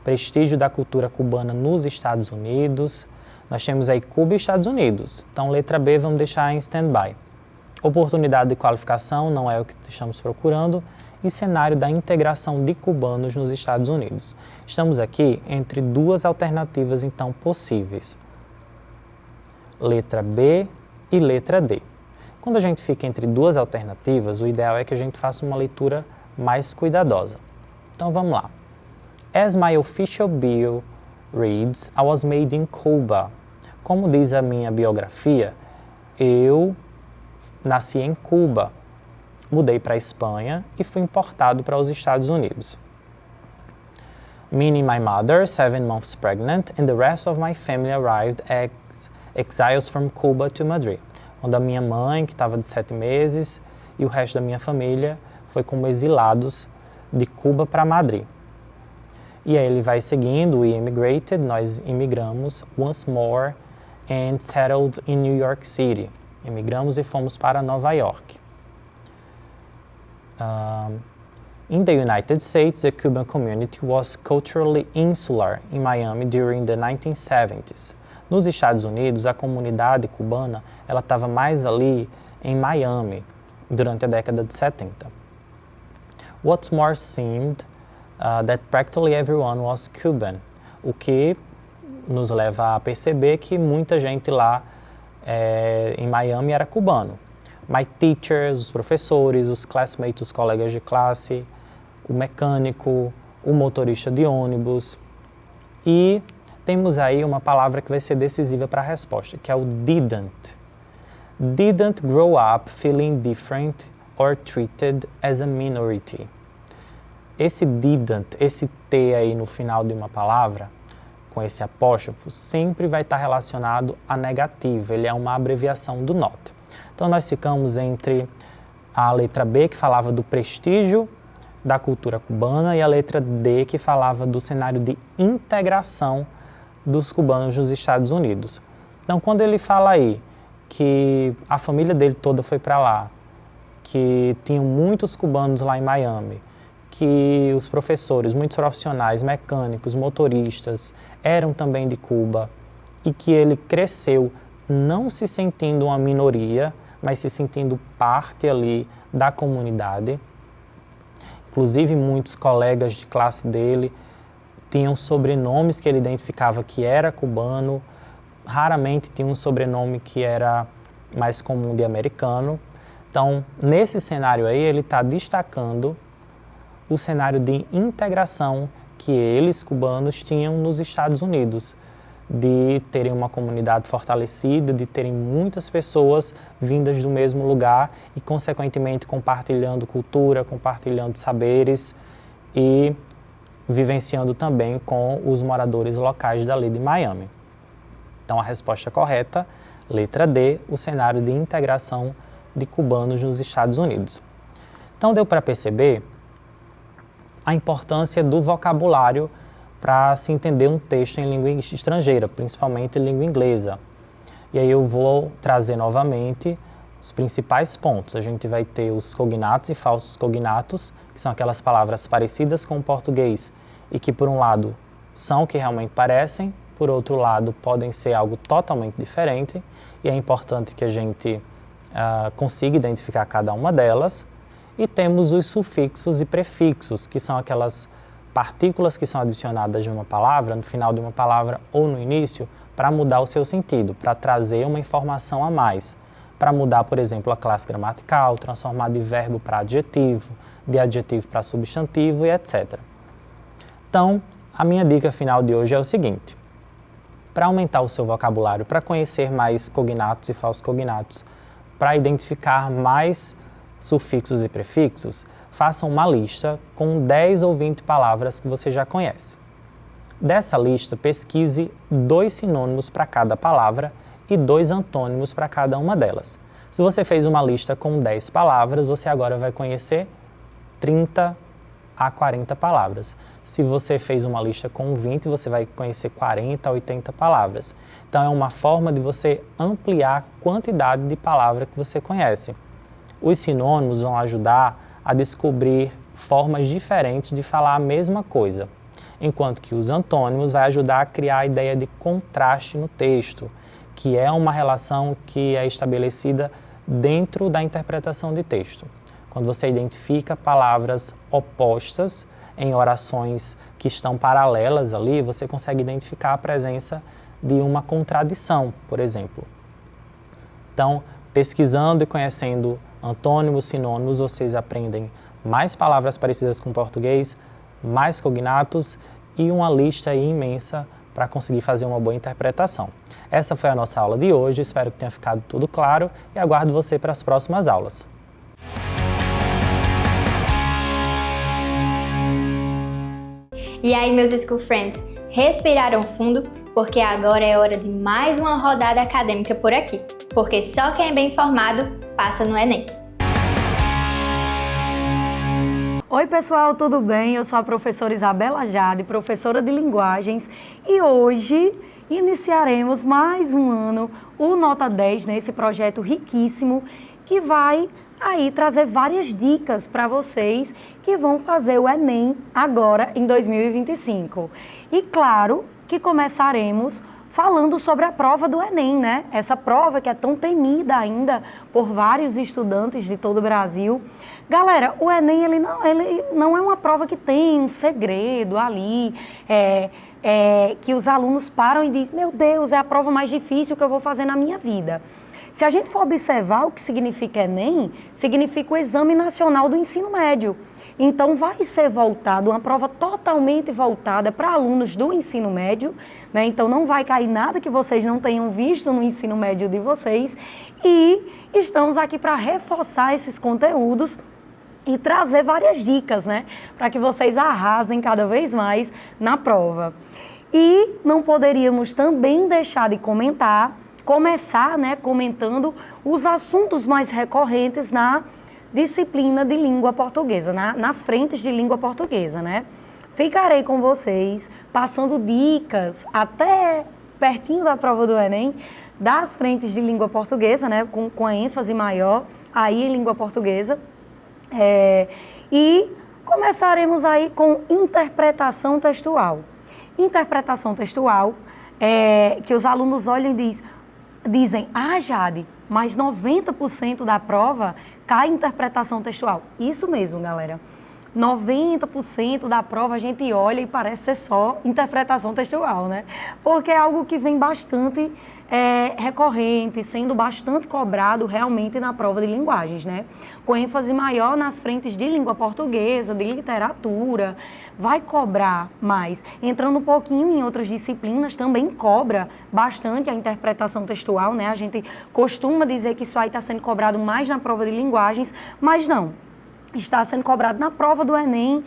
Prestígio da cultura cubana nos Estados Unidos. Nós temos aí Cuba e Estados Unidos. Então, letra B, vamos deixar em stand-by. Oportunidade de qualificação, não é o que estamos procurando. E cenário da integração de cubanos nos Estados Unidos. Estamos aqui entre 2 alternativas, então, possíveis. Letra B e letra D. Quando a gente fica entre 2 alternativas, o ideal é que a gente faça uma leitura mais cuidadosa. Então, vamos lá. As my official bio reads, I was made in Cuba. Como diz a minha biografia, eu nasci em Cuba, mudei para a Espanha e fui importado para os Estados Unidos. Meaning my mother, 7 months pregnant, and the rest of my family arrived as exiles from Cuba to Madrid. Quando a minha mãe, que estava de 7 meses, e o resto da minha família foi como exilados de Cuba para Madrid. E aí ele vai seguindo, we immigrated, nós imigramos, once more, and settled in New York City. Imigramos e fomos para Nova York. In the United States, the Cuban community was culturally insular in Miami during the 1970s. Nos Estados Unidos, a comunidade cubana ela estava mais ali em Miami durante a década de 70. What's more seemed that practically everyone was Cuban, o que nos leva a perceber que muita gente lá em Miami era cubano. my teachers, os professores, os classmates, os colegas de classe, o mecânico, o motorista de ônibus. E temos aí uma palavra que vai ser decisiva para a resposta, que é o didn't. Didn't grow up feeling different or treated as a minority. Esse didn't, esse T aí no final de uma palavra, com esse apóstrofo, sempre vai estar relacionado a negativo, ele é uma abreviação do not. Então nós ficamos entre a letra B, que falava do prestígio da cultura cubana, e a letra D, que falava do cenário de integração dos cubanos nos Estados Unidos. Então, quando ele fala aí que a família dele toda foi para lá, que tinham muitos cubanos lá em Miami, que os professores, muitos profissionais, mecânicos, motoristas, eram também de Cuba, e que ele cresceu não se sentindo uma minoria, mas se sentindo parte ali da comunidade. Inclusive, muitos colegas de classe dele tinham sobrenomes que ele identificava que era cubano, raramente tinha um sobrenome que era mais comum de americano. Então, nesse cenário aí, ele está destacando o cenário de integração que eles, cubanos, tinham nos Estados Unidos, de terem uma comunidade fortalecida, de terem muitas pessoas vindas do mesmo lugar e, consequentemente, compartilhando cultura, compartilhando saberes e vivenciando também com os moradores locais dali de Miami. Então, a resposta correta, letra D, o cenário de integração de cubanos nos Estados Unidos. Então, deu para perceber a importância do vocabulário para se entender um texto em língua estrangeira, principalmente em língua inglesa. E aí eu vou trazer novamente os principais pontos. A gente vai ter os cognatos e falsos cognatos, que são aquelas palavras parecidas com o português e que, por um lado, são o que realmente parecem, por outro lado, podem ser algo totalmente diferente, e é importante que a gente consiga identificar cada uma delas. E temos os sufixos e prefixos, que são aquelas partículas que são adicionadas de uma palavra, no final de uma palavra ou no início, para mudar o seu sentido, para trazer uma informação a mais, para mudar, por exemplo, a classe gramatical, transformar de verbo para adjetivo, de adjetivo para substantivo e etc. Então, a minha dica final de hoje é o seguinte: para aumentar o seu vocabulário, para conhecer mais cognatos e falsos cognatos, para identificar mais sufixos e prefixos, faça uma lista com 10 ou 20 palavras que você já conhece. Dessa lista, pesquise 2 sinônimos para cada palavra e 2 antônimos para cada uma delas. Se você fez uma lista com 10 palavras, você agora vai conhecer 30 a 40 palavras. Se você fez uma lista com 20, você vai conhecer 40 a 80 palavras. Então, é uma forma de você ampliar a quantidade de palavras que você conhece. Os sinônimos vão ajudar a descobrir formas diferentes de falar a mesma coisa, enquanto que os antônimos vai ajudar a criar a ideia de contraste no texto, que é uma relação que é estabelecida dentro da interpretação de texto. Quando você identifica palavras opostas em orações que estão paralelas ali, você consegue identificar a presença de uma contradição, por exemplo. Então, pesquisando e conhecendo antônimos, sinônimos, vocês aprendem mais palavras parecidas com o português, mais cognatos e uma lista aí imensa para conseguir fazer uma boa interpretação. Essa foi a nossa aula de hoje, espero que tenha ficado tudo claro e aguardo você para as próximas aulas. E aí, meus School Friends, respiraram fundo? Porque agora é hora de mais uma rodada acadêmica por aqui. Porque só quem é bem informado passa no Enem. Oi pessoal, tudo bem? Eu sou a professora Isabela Jade, professora de Linguagens, e hoje iniciaremos mais um ano, o Nota 10, esse projeto riquíssimo que vai aí trazer várias dicas para vocês que vão fazer o Enem agora em 2025. E claro que começaremos falando sobre a prova do Enem, né? Essa prova que é tão temida ainda por vários estudantes de todo o Brasil. Galera, o Enem ele não é uma prova que tem um segredo ali, que os alunos param e dizem, meu Deus, é a prova mais difícil que eu vou fazer na minha vida. Se a gente for observar o que significa Enem, significa o Exame Nacional do Ensino Médio. Então, vai ser voltado, uma prova totalmente voltada para alunos do ensino médio, né? Então, não vai cair nada que vocês não tenham visto no ensino médio de vocês. E estamos aqui para reforçar esses conteúdos e trazer várias dicas, né? Para que vocês arrasem cada vez mais na prova. E não poderíamos também deixar de começar, né, comentando os assuntos mais recorrentes na disciplina de língua portuguesa, nas frentes de língua portuguesa, né? Ficarei com vocês passando dicas até pertinho da prova do Enem das frentes de língua portuguesa, né? Com a ênfase maior aí em língua portuguesa. E começaremos aí com interpretação textual. Interpretação textual que os alunos olham e dizem, Jade, mas 90% da prova cai interpretação textual. Isso mesmo, galera. 90% da prova a gente olha e parece ser só interpretação textual, né? Porque é algo que vem bastante recorrente, sendo bastante cobrado realmente na prova de linguagens, né? Com ênfase maior nas frentes de língua portuguesa, de literatura, vai cobrar mais. Entrando um pouquinho em outras disciplinas, também cobra bastante a interpretação textual, né? A gente costuma dizer que isso aí está sendo cobrado mais na prova de linguagens, mas não. Está sendo cobrado na prova do Enem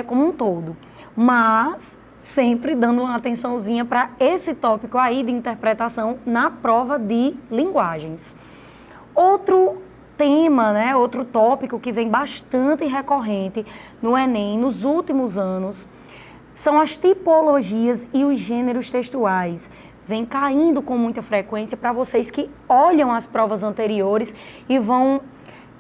como um todo. Mas sempre dando uma atençãozinha para esse tópico aí de interpretação na prova de linguagens. Outro tema, né, outro tópico que vem bastante recorrente no Enem nos últimos anos são as tipologias e os gêneros textuais. Vem caindo com muita frequência para vocês que olham as provas anteriores e vão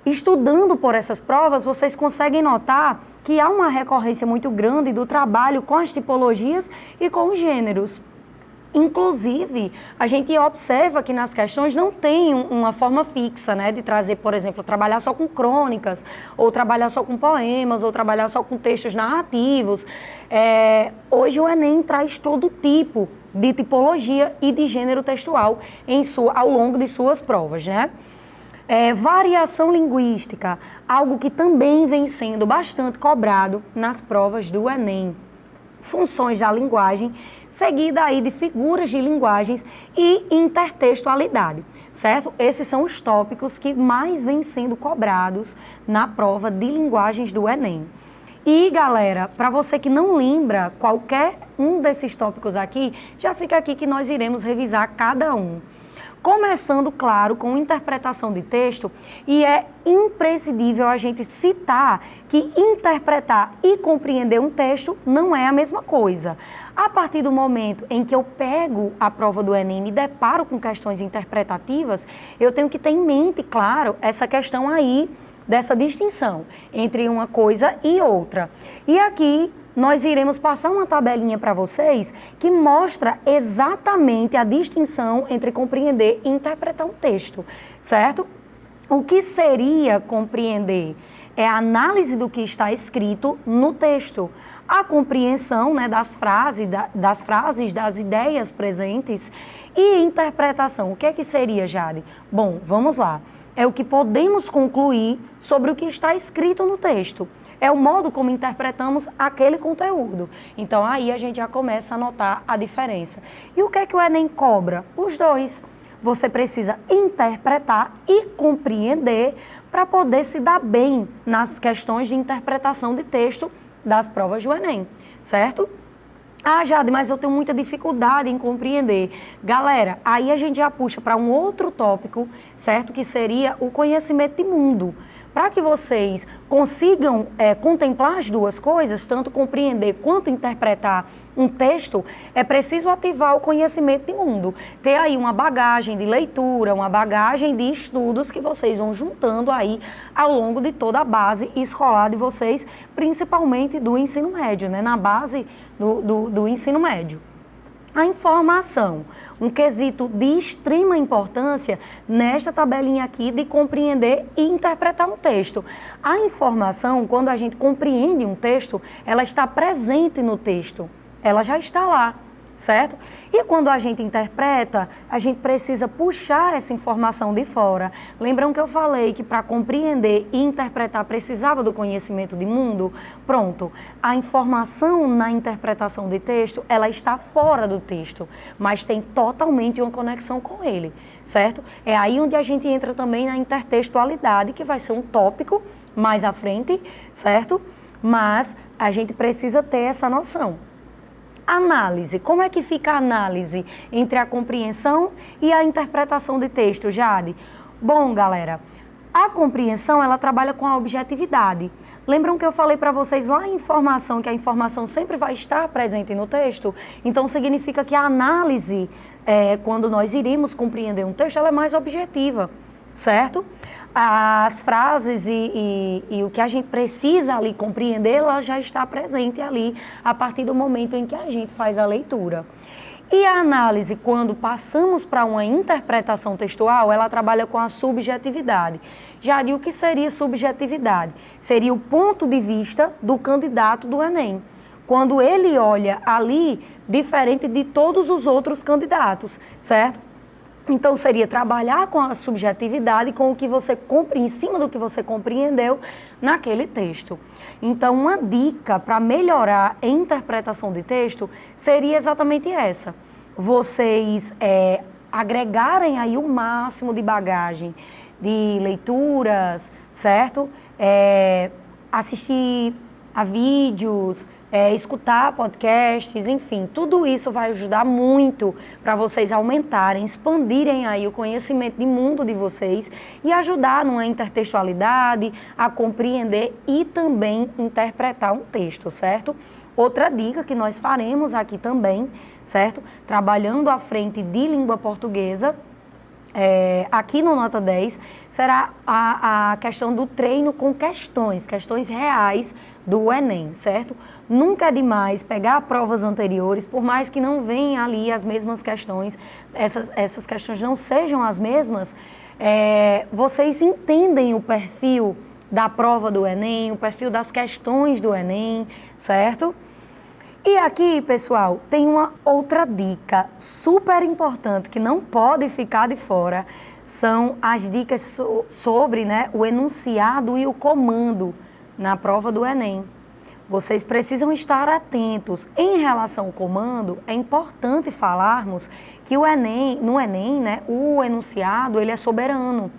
estudando por essas provas, vocês conseguem notar que há uma recorrência muito grande do trabalho com as tipologias e com os gêneros. Inclusive, a gente observa que nas questões não tem uma forma fixa, né, de trazer, por exemplo, trabalhar só com crônicas, ou trabalhar só com poemas, ou trabalhar só com textos narrativos. Hoje o Enem traz todo tipo de tipologia e de gênero textual ao longo de suas provas, né? Variação linguística, algo que também vem sendo bastante cobrado nas provas do Enem. Funções da linguagem, seguida aí de figuras de linguagens e intertextualidade, certo? Esses são os tópicos que mais vêm sendo cobrados na prova de linguagens do Enem. E, galera, para você que não lembra qualquer um desses tópicos aqui, já fica aqui que nós iremos revisar cada um. Começando, claro, com interpretação de texto, e é imprescindível a gente citar que interpretar e compreender um texto não é a mesma coisa. A partir do momento em que eu pego a prova do Enem e me deparo com questões interpretativas, eu tenho que ter em mente, claro, essa questão aí dessa distinção entre uma coisa e outra. E aqui nós iremos passar uma tabelinha para vocês que mostra exatamente a distinção entre compreender e interpretar um texto, certo? O que seria compreender? É a análise do que está escrito no texto. A compreensão, né, das frases, das ideias presentes e interpretação. O que é que seria, Jade? Bom, vamos lá. É o que podemos concluir sobre o que está escrito no texto. É o modo como interpretamos aquele conteúdo. Então, aí a gente já começa a notar a diferença. E o que é que o Enem cobra? Os dois. Você precisa interpretar e compreender para poder se dar bem nas questões de interpretação de texto das provas do Enem, certo? Jade, mas eu tenho muita dificuldade em compreender. Galera, aí a gente já puxa para um outro tópico, certo? Que seria o conhecimento de mundo. Para que vocês consigam contemplar as duas coisas, tanto compreender quanto interpretar um texto, é preciso ativar o conhecimento de mundo. Ter aí uma bagagem de leitura, uma bagagem de estudos que vocês vão juntando aí ao longo de toda a base escolar de vocês, principalmente do ensino médio, né? Na base do ensino médio. A informação, um quesito de extrema importância nesta tabelinha aqui de compreender e interpretar um texto. A informação, quando a gente compreende um texto, ela está presente no texto, ela já está lá, certo? E quando a gente interpreta, a gente precisa puxar essa informação de fora. Lembram que eu falei que para compreender e interpretar precisava do conhecimento de mundo? Pronto, a informação na interpretação de texto, ela está fora do texto, mas tem totalmente uma conexão com ele, certo? É aí onde a gente entra também na intertextualidade, que vai ser um tópico mais à frente, certo? Mas a gente precisa ter essa noção. Análise. Como é que fica a análise entre a compreensão e a interpretação de texto, Jade? Bom, galera, a compreensão, ela trabalha com a objetividade. Lembram que eu falei para vocês lá em informação, que a informação sempre vai estar presente no texto? Então, significa que a análise, quando nós iremos compreender um texto, ela é mais objetiva, certo? As frases e o que a gente precisa ali compreender, ela já está presente ali a partir do momento em que a gente faz a leitura. E a análise, quando passamos para uma interpretação textual, ela trabalha com a subjetividade. Já de o que seria subjetividade? Seria o ponto de vista do candidato do Enem. Quando ele olha ali, diferente de todos os outros candidatos, certo? Então, seria trabalhar com a subjetividade, com o que você em cima do que você compreendeu naquele texto. Então, uma dica para melhorar a interpretação de texto seria exatamente essa. Vocês agregarem aí o máximo de bagagem de leituras, certo? Assistir a vídeos, escutar podcasts, enfim, tudo isso vai ajudar muito para vocês aumentarem, expandirem aí o conhecimento de mundo de vocês e ajudar numa intertextualidade, a compreender e também interpretar um texto, certo? Outra dica que nós faremos aqui também, certo? Trabalhando à frente de língua portuguesa, aqui no Nota 10, será a questão do treino com questões reais do Enem, certo? Nunca é demais pegar provas anteriores, por mais que não venham ali as mesmas questões, essas questões não sejam as mesmas, vocês entendem o perfil da prova do Enem, o perfil das questões do Enem, certo? E aqui, pessoal, tem uma outra dica super importante que não pode ficar de fora, são as dicas sobre, né, o enunciado e o comando na prova do Enem. Vocês precisam estar atentos. Em relação ao comando, é importante falarmos que no Enem, né, o enunciado, ele é soberano.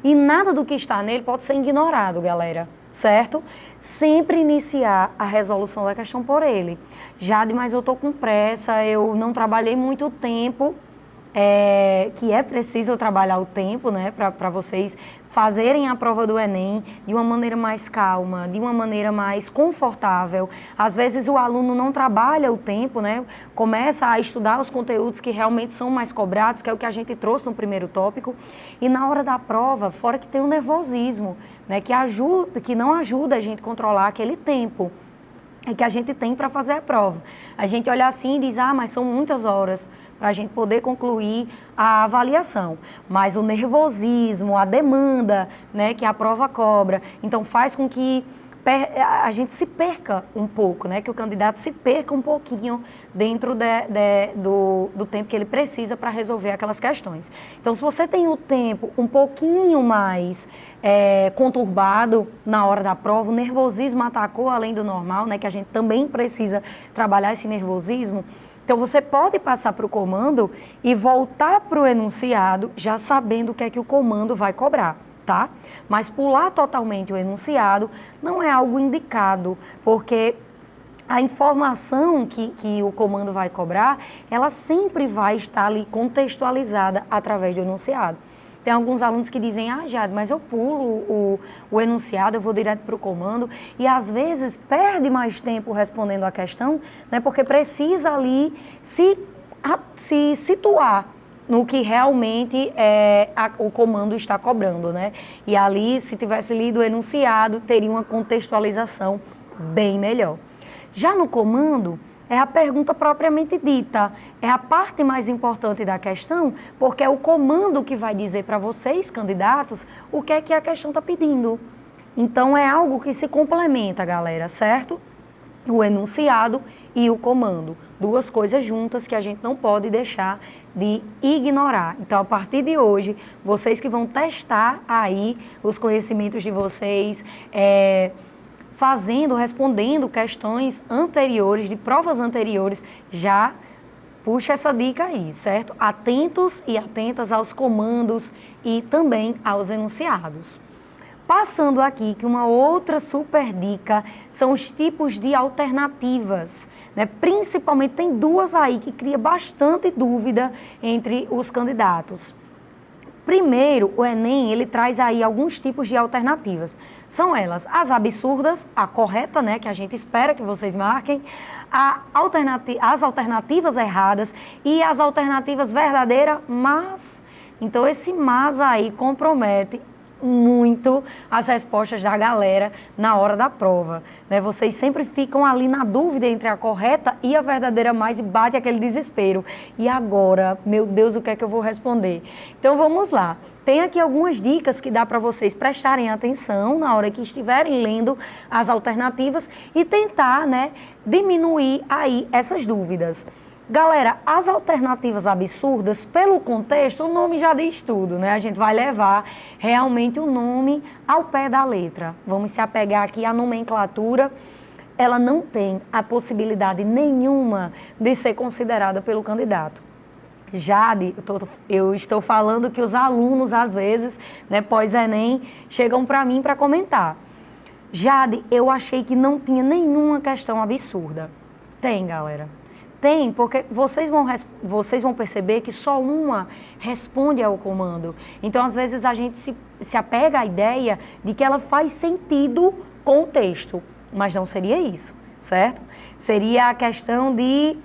E nada do que está nele pode ser ignorado, galera, certo? Sempre iniciar a resolução da questão por ele. Jade, mas eu estou com pressa, eu não trabalhei muito tempo, que é preciso trabalhar o tempo, né, para vocês fazerem a prova do Enem de uma maneira mais calma, de uma maneira mais confortável. Às vezes o aluno não trabalha o tempo, né, começa a estudar os conteúdos que realmente são mais cobrados, que é o que a gente trouxe no primeiro tópico, e na hora da prova, fora que tem o nervosismo, né, que não ajuda a gente a controlar aquele tempo que a gente tem para fazer a prova. A gente olha assim e diz, mas são muitas horas para a gente poder concluir a avaliação. Mas o nervosismo, a demanda, né, que a prova cobra, então faz com que a gente se perca um pouco, né, que o candidato se perca um pouquinho dentro do tempo que ele precisa para resolver aquelas questões. Então, se você tem o tempo um pouquinho mais conturbado na hora da prova, o nervosismo atacou além do normal, né, que a gente também precisa trabalhar esse nervosismo, então você pode passar para o comando e voltar para o enunciado já sabendo o que é que o comando vai cobrar. Tá? Mas pular totalmente o enunciado não é algo indicado, porque a informação que o comando vai cobrar, ela sempre vai estar ali contextualizada através do enunciado. Tem alguns alunos que dizem, Jade, mas eu pulo o enunciado, eu vou direto para o comando, e às vezes perde mais tempo respondendo a questão, né, porque precisa ali se situar no que realmente o comando está cobrando, né? E ali, se tivesse lido o enunciado, teria uma contextualização bem melhor. Já no comando, é a pergunta propriamente dita, é a parte mais importante da questão, porque é o comando que vai dizer para vocês, candidatos, o que é que a questão está pedindo. Então, é algo que se complementa, galera, certo? O enunciado e o comando duas coisas juntas que a gente não pode deixar de ignorar. Então, a partir de hoje, vocês que vão testar aí os conhecimentos de vocês, respondendo questões anteriores, de provas anteriores, já puxa essa dica aí, certo? Atentos e atentas aos comandos e também aos enunciados. Passando aqui, que uma outra super dica são os tipos de alternativas, né? Principalmente tem duas aí que cria bastante dúvida entre os candidatos. Primeiro, o Enem, ele traz aí alguns tipos de alternativas. São elas as absurdas, a correta, né, que a gente espera que vocês marquem, as alternativas erradas e as alternativas verdadeiras, mas... Então, esse mas aí compromete muito as respostas da galera na hora da prova, né? Vocês sempre ficam ali na dúvida entre a correta e a verdadeira mais e bate aquele desespero. E agora, meu Deus, o que é que eu vou responder? Então vamos lá. Tem aqui algumas dicas que dá para vocês prestarem atenção na hora que estiverem lendo as alternativas e tentar, né, diminuir aí essas dúvidas. Galera, as alternativas absurdas, pelo contexto, o nome já diz tudo, né? A gente vai levar realmente o nome ao pé da letra. Vamos se apegar aqui à nomenclatura. Ela não tem a possibilidade nenhuma de ser considerada pelo candidato. Jade, eu estou falando que os alunos, às vezes, né, pós-Enem, chegam para mim para comentar. Jade, eu achei que não tinha nenhuma questão absurda. Tem, galera. Tem, porque vocês vão perceber que só uma responde ao comando. Então, às vezes, a gente se apega à ideia de que ela faz sentido com o texto, mas não seria isso, certo? Seria a questão de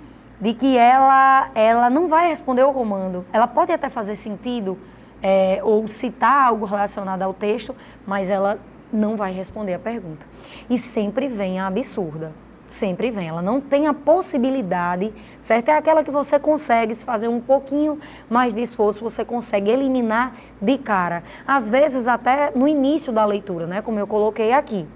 que ela não vai responder ao comando. Ela pode até fazer sentido ou citar algo relacionado ao texto, mas ela não vai responder a pergunta. E sempre vem a absurda. Sempre vem, ela não tem a possibilidade, certo? É aquela que você consegue, se fazer um pouquinho mais de esforço, você consegue eliminar de cara. Às vezes até no início da leitura, né? Como eu coloquei aqui.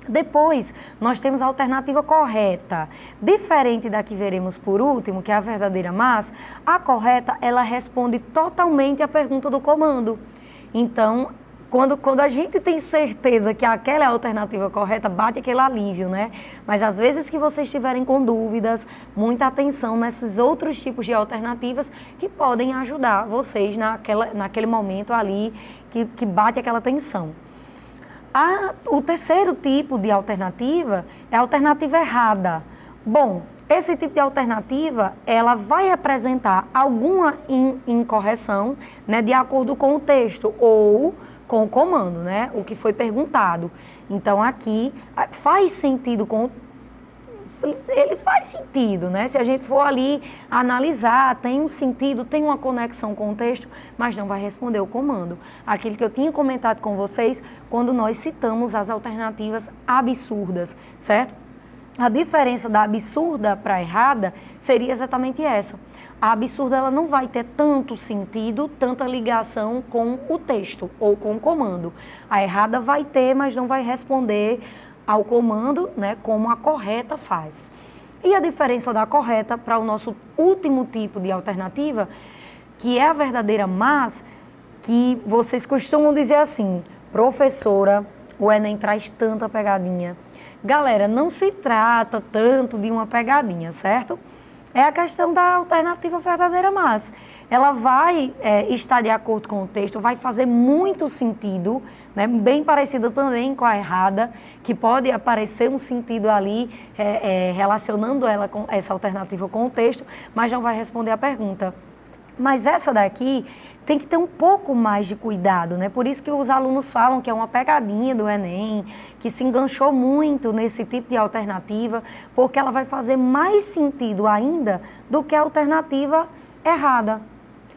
Depois, nós temos a alternativa correta. Diferente da que veremos por último, que é a verdadeira mas, a correta, ela responde totalmente a pergunta do comando. Então, quando a gente tem certeza que aquela é a alternativa correta, bate aquele alívio, né? Mas às vezes que vocês estiverem com dúvidas, muita atenção nesses outros tipos de alternativas que podem ajudar vocês naquele momento ali que bate aquela tensão. O terceiro tipo de alternativa é a alternativa errada. Bom, esse tipo de alternativa, ela vai apresentar alguma incorreção, né, de acordo com o texto ou com o comando, né? O que foi perguntado. Então, aqui faz sentido ele faz sentido, né? Se a gente for ali analisar, tem um sentido, tem uma conexão com o texto, mas não vai responder o comando. Aquilo que eu tinha comentado com vocês quando nós citamos as alternativas absurdas, certo? A diferença da absurda para a errada seria exatamente essa. A absurda, ela não vai ter tanto sentido, tanta ligação com o texto ou com o comando. A errada vai ter, mas não vai responder ao comando, né, como a correta faz. E a diferença da correta para o nosso último tipo de alternativa, que é a verdadeira mas, que vocês costumam dizer assim, professora, o Enem traz tanta pegadinha. Galera, não se trata tanto de uma pegadinha, certo? É a questão da alternativa verdadeira mas. Ela vai estar de acordo com o texto, vai fazer muito sentido, né? Bem parecida também com a errada, que pode aparecer um sentido ali relacionando ela com essa alternativa com o texto, mas não vai responder a pergunta. Mas essa daqui tem que ter um pouco mais de cuidado, né? Por isso que os alunos falam que é uma pegadinha do Enem, que se enganchou muito nesse tipo de alternativa, porque ela vai fazer mais sentido ainda do que a alternativa errada.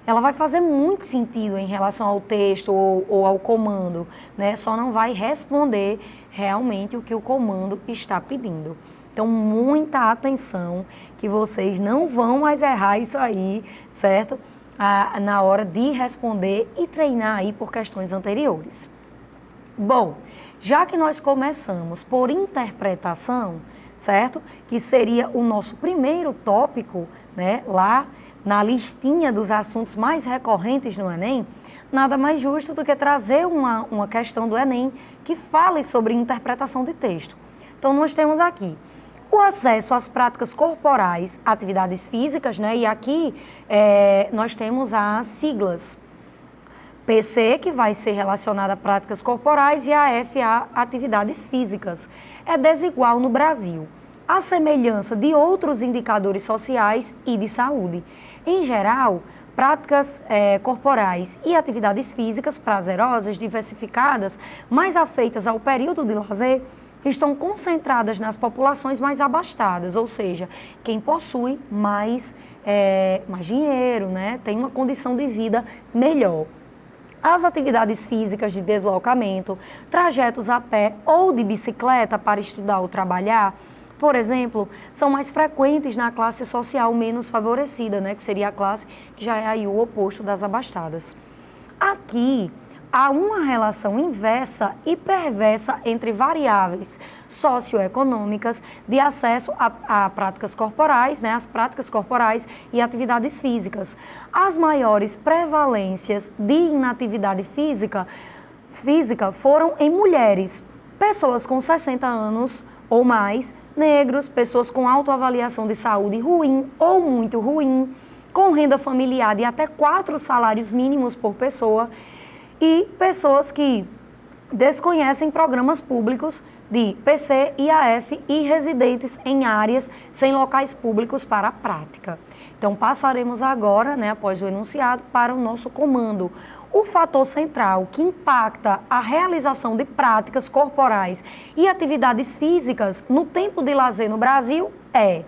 Ela vai fazer muito sentido em relação ao texto ou ao comando, né? Só não vai responder realmente o que o comando está pedindo. Então, muita atenção, que vocês não vão mais errar isso aí, certo? Na hora de responder e treinar aí por questões anteriores. Bom, já que nós começamos por interpretação, certo? Que seria o nosso primeiro tópico, né, lá na listinha dos assuntos mais recorrentes no Enem, nada mais justo do que trazer uma questão do Enem que fale sobre interpretação de texto. Então, nós temos aqui o acesso às práticas corporais, atividades físicas, né? E aqui nós temos as siglas. PC, que vai ser relacionada a práticas corporais, e a AF a atividades físicas. É desigual no Brasil, à semelhança de outros indicadores sociais e de saúde. Em geral, práticas corporais e atividades físicas prazerosas, diversificadas, mais afeitas ao período de lazer, estão concentradas nas populações mais abastadas, ou seja, quem possui mais dinheiro, né, tem uma condição de vida melhor. As atividades físicas de deslocamento, trajetos a pé ou de bicicleta para estudar ou trabalhar, por exemplo, são mais frequentes na classe social menos favorecida, né, que seria a classe que já é aí o oposto das abastadas. Aqui há uma relação inversa e perversa entre variáveis socioeconômicas de acesso a práticas corporais, né, as práticas corporais e atividades físicas. As maiores prevalências de inatividade física foram em mulheres, pessoas com 60 anos ou mais, negros, pessoas com autoavaliação de saúde ruim ou muito ruim, com renda familiar de até 4 salários mínimos por pessoa, e pessoas que desconhecem programas públicos de PC e AF e residentes em áreas sem locais públicos para a prática. Então, passaremos agora, né, após o enunciado, para o nosso comando. O fator central que impacta a realização de práticas corporais e atividades físicas no tempo de lazer no Brasil é...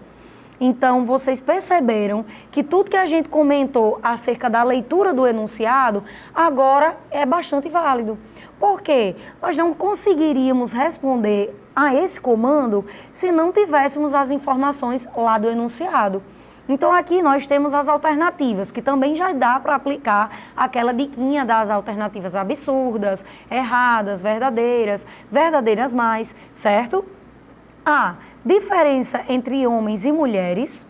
Então, vocês perceberam que tudo que a gente comentou acerca da leitura do enunciado, agora é bastante válido. Por quê? Nós não conseguiríamos responder a esse comando se não tivéssemos as informações lá do enunciado. Então, aqui nós temos as alternativas, que também já dá para aplicar aquela diquinha das alternativas absurdas, erradas, verdadeiras mais, certo? A. Diferença entre homens e mulheres.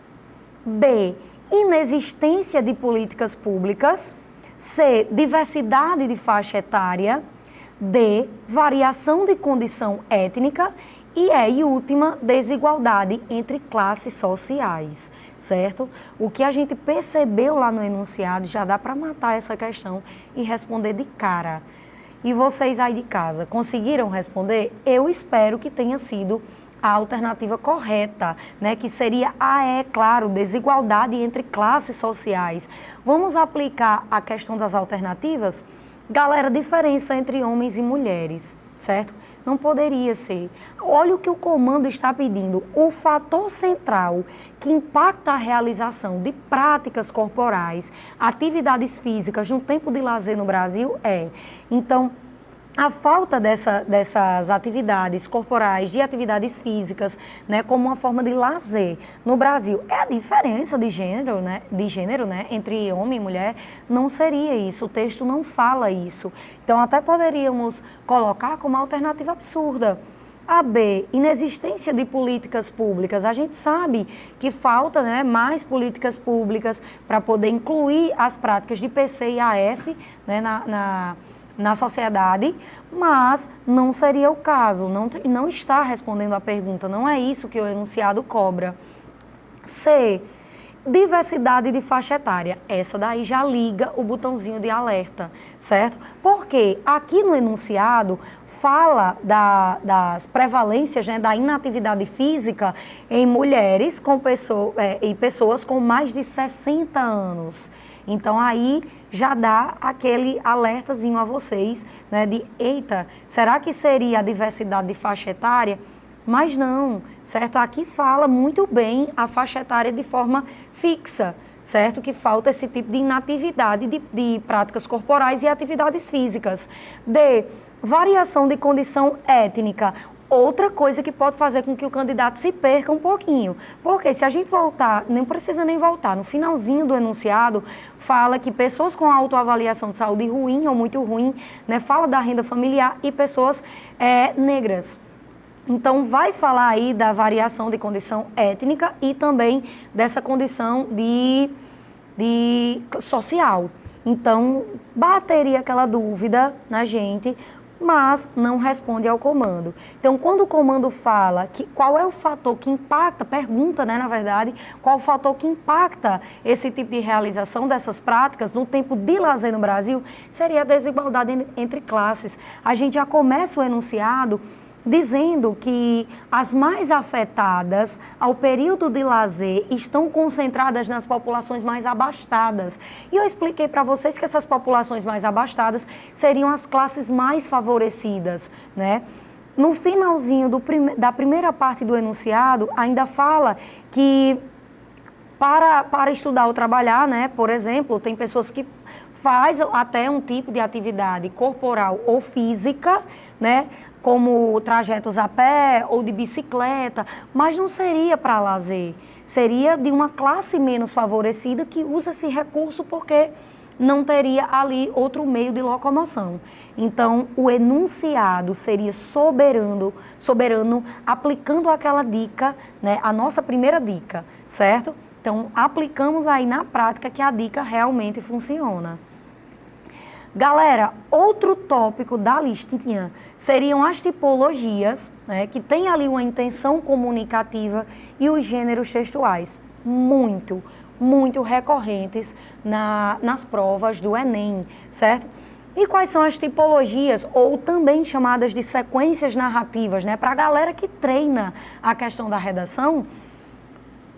B. Inexistência de políticas públicas. C. Diversidade de faixa etária. D. Variação de condição étnica. E última, desigualdade entre classes sociais, certo? O que a gente percebeu lá no enunciado já dá para matar essa questão e responder de cara. E vocês aí de casa, conseguiram responder? Eu espero que tenha sido a alternativa correta, né, que seria claro, desigualdade entre classes sociais. Vamos aplicar a questão das alternativas? Galera, diferença entre homens e mulheres, certo? Não poderia ser. Olha o que o comando está pedindo. O fator central que impacta a realização de práticas corporais, atividades físicas no tempo de lazer no Brasil é... Então, a falta dessas atividades corporais, de atividades físicas, né, como uma forma de lazer no Brasil, é a diferença de gênero, né, entre homem e mulher, não seria isso, o texto não fala isso. Então, até poderíamos colocar como alternativa absurda. A B, inexistência de políticas públicas. A gente sabe que falta, né, mais políticas públicas para poder incluir as práticas de PC e AF, né, na sociedade, mas não seria o caso, não está respondendo a pergunta, não é isso que o enunciado cobra. C, diversidade de faixa etária, essa daí já liga o botãozinho de alerta, certo? Porque aqui no enunciado fala das prevalências, né, da inatividade física em mulheres e pessoas com mais de 60 anos. Então, aí já dá aquele alertazinho a vocês, né, de, eita, será que seria a diversidade de faixa etária? Mas não, certo? Aqui fala muito bem a faixa etária de forma fixa, certo? Que falta esse tipo de inatividade de práticas corporais e atividades físicas. D, variação de condição étnica. Outra coisa que pode fazer com que o candidato se perca um pouquinho. Porque se a gente voltar, não precisa nem voltar, no finalzinho do enunciado, fala que pessoas com autoavaliação de saúde ruim ou muito ruim, né, fala da renda familiar e pessoas negras. Então, vai falar aí da variação de condição étnica e também dessa condição de social. Então, bateria aquela dúvida na gente, mas não responde ao comando. Então, quando o comando fala qual é o fator que impacta, pergunta, né, na verdade, qual o fator que impacta esse tipo de realização dessas práticas no tempo de lazer no Brasil, seria a desigualdade entre classes. A gente já começa o enunciado dizendo que as mais afetadas ao período de lazer estão concentradas nas populações mais abastadas. E eu expliquei para vocês que essas populações mais abastadas seriam as classes mais favorecidas, né? No finalzinho da primeira parte do enunciado, ainda fala que para estudar ou trabalhar, né, por exemplo, tem pessoas que fazem até um tipo de atividade corporal ou física, né, como trajetos a pé ou de bicicleta, mas não seria para lazer. Seria de uma classe menos favorecida que usa esse recurso porque não teria ali outro meio de locomoção. Então, o enunciado seria soberano aplicando aquela dica, né, a nossa primeira dica, certo? Então, aplicamos aí na prática que a dica realmente funciona. Galera, outro tópico da listinha seriam as tipologias, né, que tem ali uma intenção comunicativa, e os gêneros textuais, muito recorrentes nas provas do Enem, certo? E quais são as tipologias, ou também chamadas de sequências narrativas, né? Para a galera que treina a questão da redação,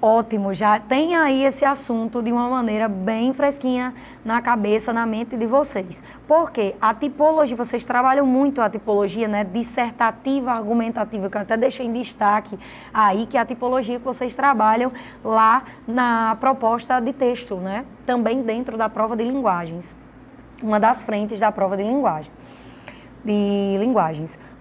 ótimo, já tem aí esse assunto de uma maneira bem fresquinha na cabeça, na mente de vocês. Porque a tipologia, vocês trabalham muito a tipologia, né, dissertativa, argumentativa, que eu até deixei em destaque aí, que é a tipologia que vocês trabalham lá na proposta de texto, né, também dentro da prova de linguagens. Uma das frentes da prova de linguagens.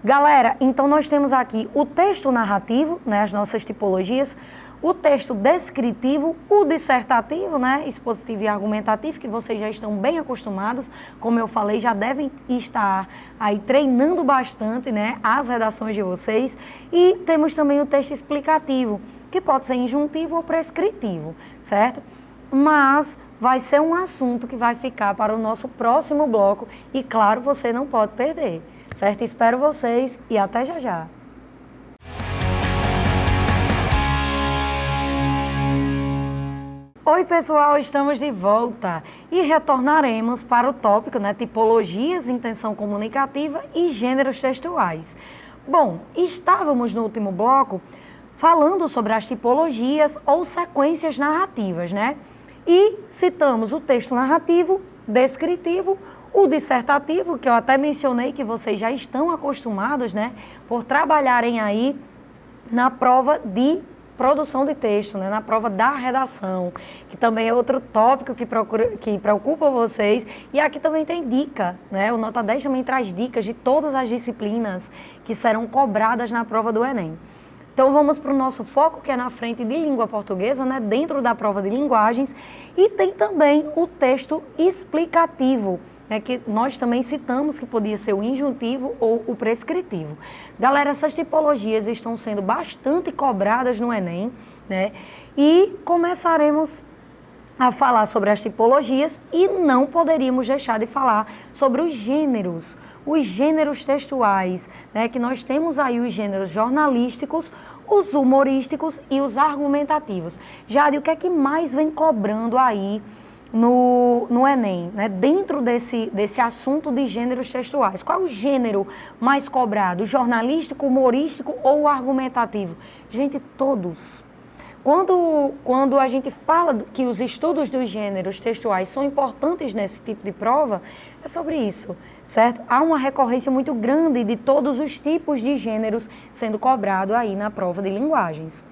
Galera, então nós temos aqui o texto narrativo, né, as nossas tipologias, o texto descritivo, o dissertativo, né, expositivo e argumentativo, que vocês já estão bem acostumados, como eu falei, já devem estar aí treinando bastante, né, as redações de vocês. E temos também o texto explicativo, que pode ser injuntivo ou prescritivo, certo? Mas vai ser um assunto que vai ficar para o nosso próximo bloco e, claro, você não pode perder, certo? Espero vocês e até já já. Oi pessoal, estamos de volta e retornaremos para o tópico, né, tipologias, intenção comunicativa e gêneros textuais. Bom, estávamos no último bloco falando sobre as tipologias ou sequências narrativas, né? E citamos o texto narrativo, descritivo, o dissertativo, que eu até mencionei que vocês já estão acostumados, né, por trabalharem aí na prova de produção de texto, né, na prova da redação, que também é outro tópico que preocupa vocês. E aqui também tem dica, né? O Nota 10 também traz dicas de todas as disciplinas que serão cobradas na prova do Enem. Então vamos para o nosso foco, que é na frente de língua portuguesa, né, dentro da prova de linguagens. E tem também o texto explicativo, né, que nós também citamos que podia ser o injuntivo ou o prescritivo. Galera, essas tipologias estão sendo bastante cobradas no Enem, né? E começaremos a falar sobre as tipologias e não poderíamos deixar de falar sobre os gêneros textuais, né? Que nós temos aí os gêneros jornalísticos, os humorísticos e os argumentativos. Jade, o que é que mais vem cobrando aí no Enem, né? Dentro desse assunto de gêneros textuais? Qual é o gênero mais cobrado? Jornalístico, humorístico ou argumentativo? Gente, todos. Quando a gente fala que os estudos dos gêneros textuais são importantes nesse tipo de prova, é sobre isso, certo? Há uma recorrência muito grande de todos os tipos de gêneros sendo cobrado aí na prova de linguagens.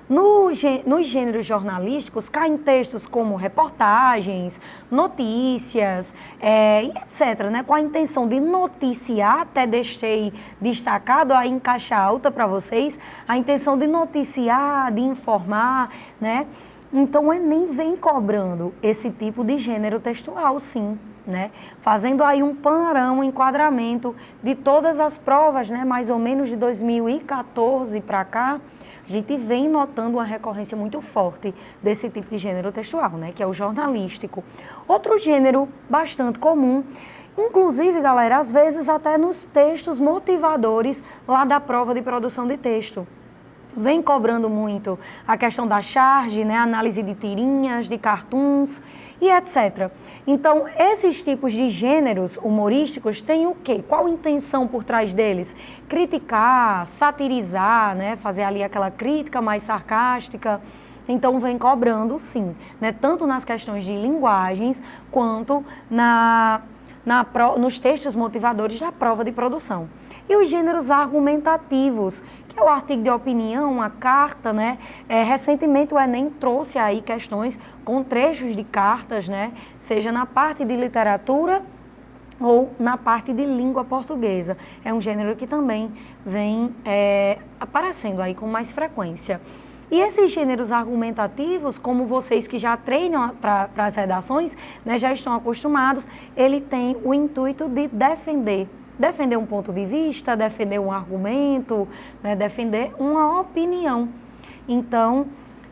Nos gêneros jornalísticos, caem textos como reportagens, notícias, etc., né? Com a intenção de noticiar, até deixei destacado aí em caixa alta para vocês, a intenção de noticiar, de informar, né? Então o Enem vem cobrando esse tipo de gênero textual, sim, né? Fazendo aí um panorama, um enquadramento de todas as provas, né? Mais ou menos de 2014 para cá, a gente vem notando uma recorrência muito forte desse tipo de gênero textual, né? Que é o jornalístico. Outro gênero bastante comum, inclusive, galera, às vezes até nos textos motivadores lá da prova de produção de texto. Vem cobrando muito a questão da charge, né, análise de tirinhas, de cartoons e etc. Então, esses tipos de gêneros humorísticos têm o quê? Qual a intenção por trás deles? Criticar, satirizar, né, fazer ali aquela crítica mais sarcástica. Então, vem cobrando, sim, né, tanto nas questões de linguagens quanto nos textos motivadores da prova de produção. E os gêneros argumentativos, que é o artigo de opinião, a carta, né? Recentemente o Enem trouxe aí questões com trechos de cartas, né? Seja na parte de literatura ou na parte de língua portuguesa. É um gênero que também vem aparecendo aí com mais frequência. E esses gêneros argumentativos, como vocês que já treinam para as redações, né, já estão acostumados, ele tem o intuito de defender um ponto de vista, defender um argumento, né, defender uma opinião. Então,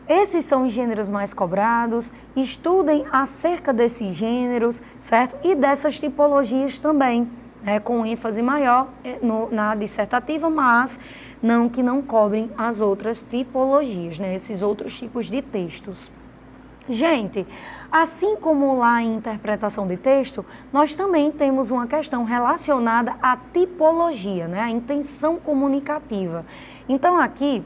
esses são os gêneros mais cobrados, estudem acerca desses gêneros, certo? E dessas tipologias também, né, com ênfase maior na dissertativa, mas não que não cobrem as outras tipologias, né, esses outros tipos de textos. Gente, assim como lá em interpretação de texto, nós também temos uma questão relacionada à tipologia, né, a intenção comunicativa. Então aqui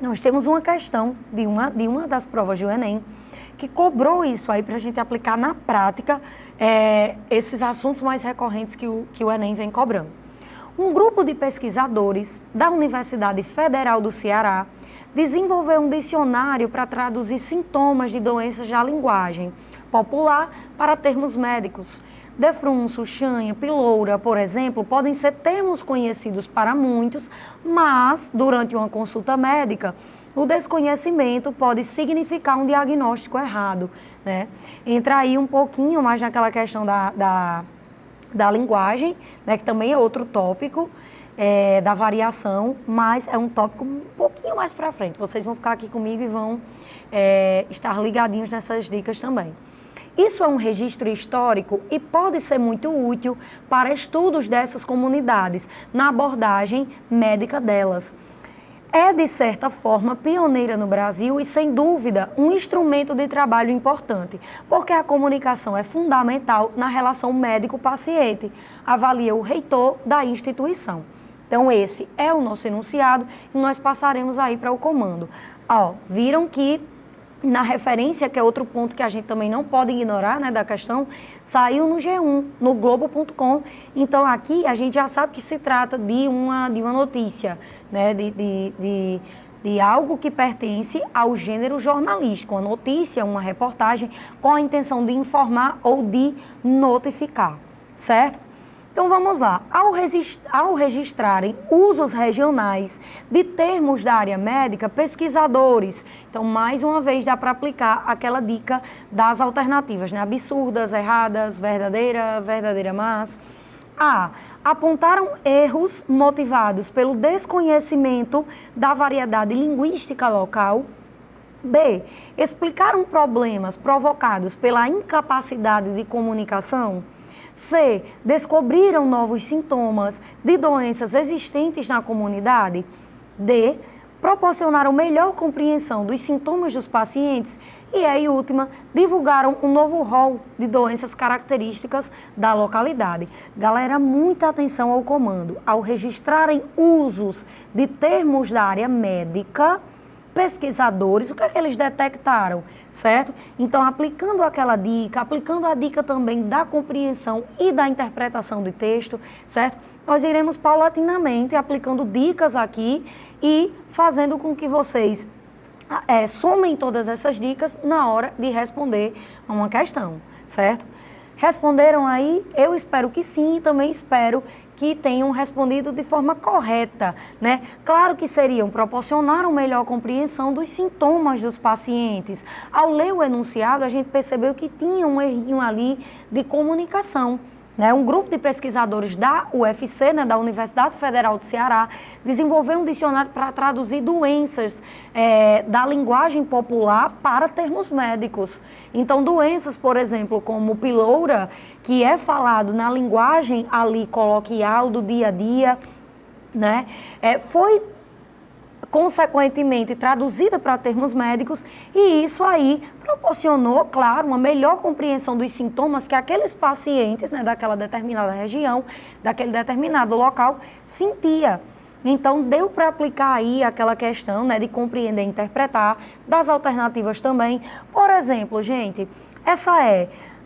nós temos uma questão de uma das provas do Enem que cobrou isso aí para a gente aplicar na prática esses assuntos mais recorrentes que o Enem vem cobrando. Um grupo de pesquisadores da Universidade Federal do Ceará desenvolveu um dicionário para traduzir sintomas de doenças da linguagem popular para termos médicos. Defrunço, chanha, piloura, por exemplo, podem ser termos conhecidos para muitos, mas, durante uma consulta médica, o desconhecimento pode significar um diagnóstico errado, né? Entra aí um pouquinho mais naquela questão da linguagem, né, que também é outro tópico, da variação, mas é um tópico um pouquinho mais para frente. Vocês vão ficar aqui comigo e vão estar ligadinhos nessas dicas também. Isso é um registro histórico e pode ser muito útil para estudos dessas comunidades, na abordagem médica delas. É, de certa forma, pioneira no Brasil e, sem dúvida, um instrumento de trabalho importante, porque a comunicação é fundamental na relação médico-paciente, avalia o reitor da instituição. Então, esse é o nosso enunciado e nós passaremos aí para o comando. Ó, viram que na referência, que é outro ponto que a gente também não pode ignorar, né, da questão, saiu no G1, no Globo.com. Então, aqui a gente já sabe que se trata de uma notícia, né, de algo que pertence ao gênero jornalístico, uma notícia, uma reportagem com a intenção de informar ou de notificar, certo? Então vamos lá, ao registrarem usos regionais de termos da área médica, pesquisadores, então mais uma vez dá para aplicar aquela dica das alternativas, né? Absurdas, erradas, verdadeira, mas... apontaram erros motivados pelo desconhecimento da variedade linguística local. B, explicaram problemas provocados pela incapacidade de comunicação. C, descobriram novos sintomas de doenças existentes na comunidade. D, proporcionaram melhor compreensão dos sintomas dos pacientes. E aí, última, divulgaram um novo rol de doenças características da localidade. Galera, muita atenção ao comando. Ao registrarem usos de termos da área médica, pesquisadores, o que é que eles detectaram, certo? Então, aplicando aquela dica, aplicando a dica também da compreensão e da interpretação de texto, certo? Nós iremos paulatinamente aplicando dicas aqui e fazendo com que vocês somem todas essas dicas na hora de responder a uma questão, certo? Responderam aí? Eu espero que sim e também espero que tenham respondido de forma correta, né? Claro que seriam proporcionar uma melhor compreensão dos sintomas dos pacientes. Ao ler o enunciado, a gente percebeu que tinha um errinho ali de comunicação. Um grupo de pesquisadores da UFC, da Universidade Federal do Ceará, desenvolveu um dicionário para traduzir doenças da linguagem popular para termos médicos. Então, doenças, por exemplo, como piloura, que é falado na linguagem ali coloquial do dia a dia, né, foi consequentemente traduzida para termos médicos, e isso aí proporcionou, claro, uma melhor compreensão dos sintomas que aqueles pacientes, daquela determinada região, daquele determinado local, sentia. Então, deu para aplicar aí aquela questão, de compreender e interpretar, das alternativas também. Por exemplo, gente,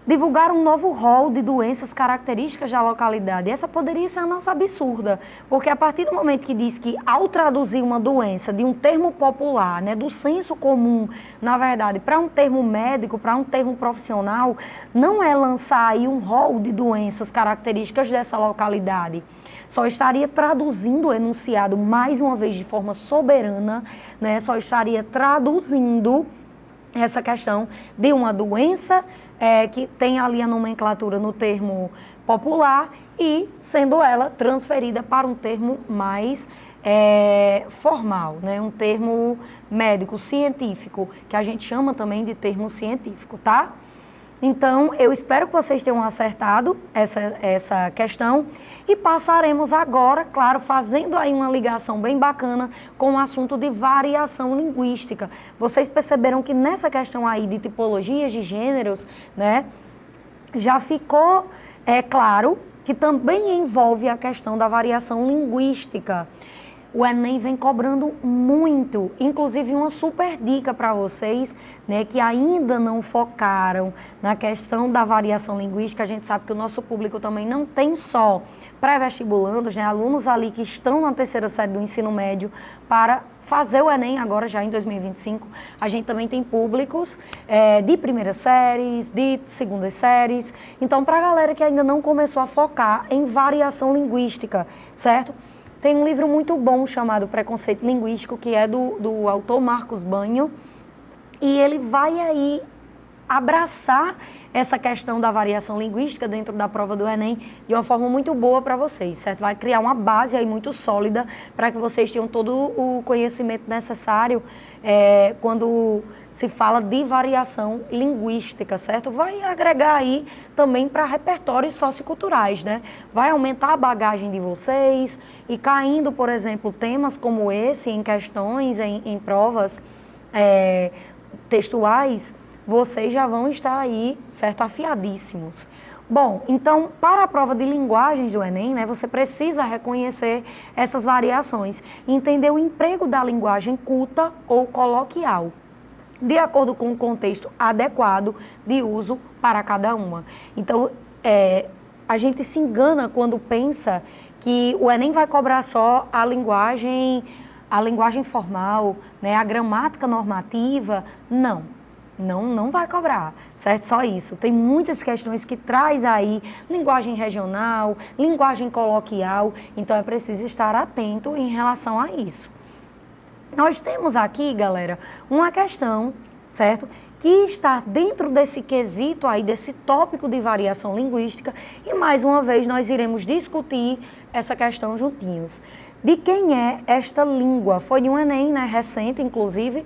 divulgar um novo rol de doenças características da localidade. Essa poderia ser a nossa absurda, porque a partir do momento que diz que ao traduzir uma doença de um termo popular, do senso comum, na verdade, para um termo médico, para um termo profissional, não é lançar aí um rol de doenças características dessa localidade. Só estaria traduzindo o enunciado, mais uma vez, de forma soberana, só estaria traduzindo essa questão de uma doença que tem ali a nomenclatura no termo popular e sendo ela transferida para um termo mais formal, um termo médico, científico, que a gente chama também de termo científico, tá? Então, eu espero que vocês tenham acertado essa questão e passaremos agora, claro, fazendo aí uma ligação bem bacana com o assunto de variação linguística. Vocês perceberam que nessa questão aí de tipologias de gêneros, já ficou claro que também envolve a questão da variação linguística. O Enem vem cobrando muito, inclusive uma super dica para vocês, que ainda não focaram na questão da variação linguística. A gente sabe que o nosso público também não tem só pré-vestibulandos, alunos ali que estão na terceira série do ensino médio para fazer o Enem agora já em 2025. A gente também tem públicos de primeiras séries, de segundas séries. Então, para a galera que ainda não começou a focar em variação linguística, certo? Tem um livro muito bom chamado Preconceito Linguístico, que é do autor Marcos Banho, e ele vai aí abraçar essa questão da variação linguística dentro da prova do Enem de uma forma muito boa para vocês, certo? Vai criar uma base aí muito sólida para que vocês tenham todo o conhecimento necessário quando se fala de variação linguística, certo? Vai agregar aí também para repertórios socioculturais, Vai aumentar a bagagem de vocês e caindo, por exemplo, temas como esse em questões, em provas textuais, vocês já vão estar aí, certo, afiadíssimos. Bom, então, para a prova de linguagens do Enem, você precisa reconhecer essas variações, entender o emprego da linguagem culta ou coloquial, de acordo com o contexto adequado de uso para cada uma. Então, a gente se engana quando pensa que o Enem vai cobrar só a linguagem formal, a gramática normativa. Não vai cobrar, certo? Só isso. Tem muitas questões que traz aí linguagem regional, linguagem coloquial, então é preciso estar atento em relação a isso. Nós temos aqui, galera, uma questão, certo? Que está dentro desse quesito aí, desse tópico de variação linguística, e mais uma vez nós iremos discutir essa questão juntinhos. De quem é esta língua? Foi de um Enem, recente, inclusive.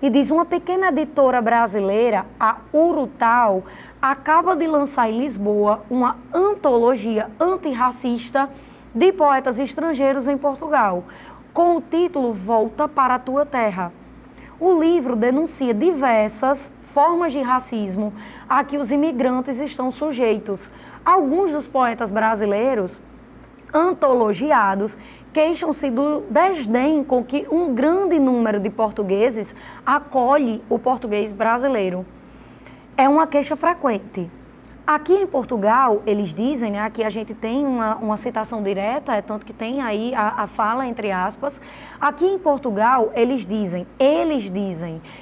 E diz, uma pequena editora brasileira, a Urutau, acaba de lançar em Lisboa uma antologia antirracista de poetas estrangeiros em Portugal, com o título Volta para a Tua Terra. O livro denuncia diversas formas de racismo a que os imigrantes estão sujeitos. Alguns dos poetas brasileiros antologiados queixam-se do desdém com que um grande número de portugueses acolhe o português brasileiro. É uma queixa frequente. Aqui em Portugal, eles dizem, aqui a gente tem uma citação direta, tanto que tem aí a fala entre aspas. Aqui em Portugal, eles dizem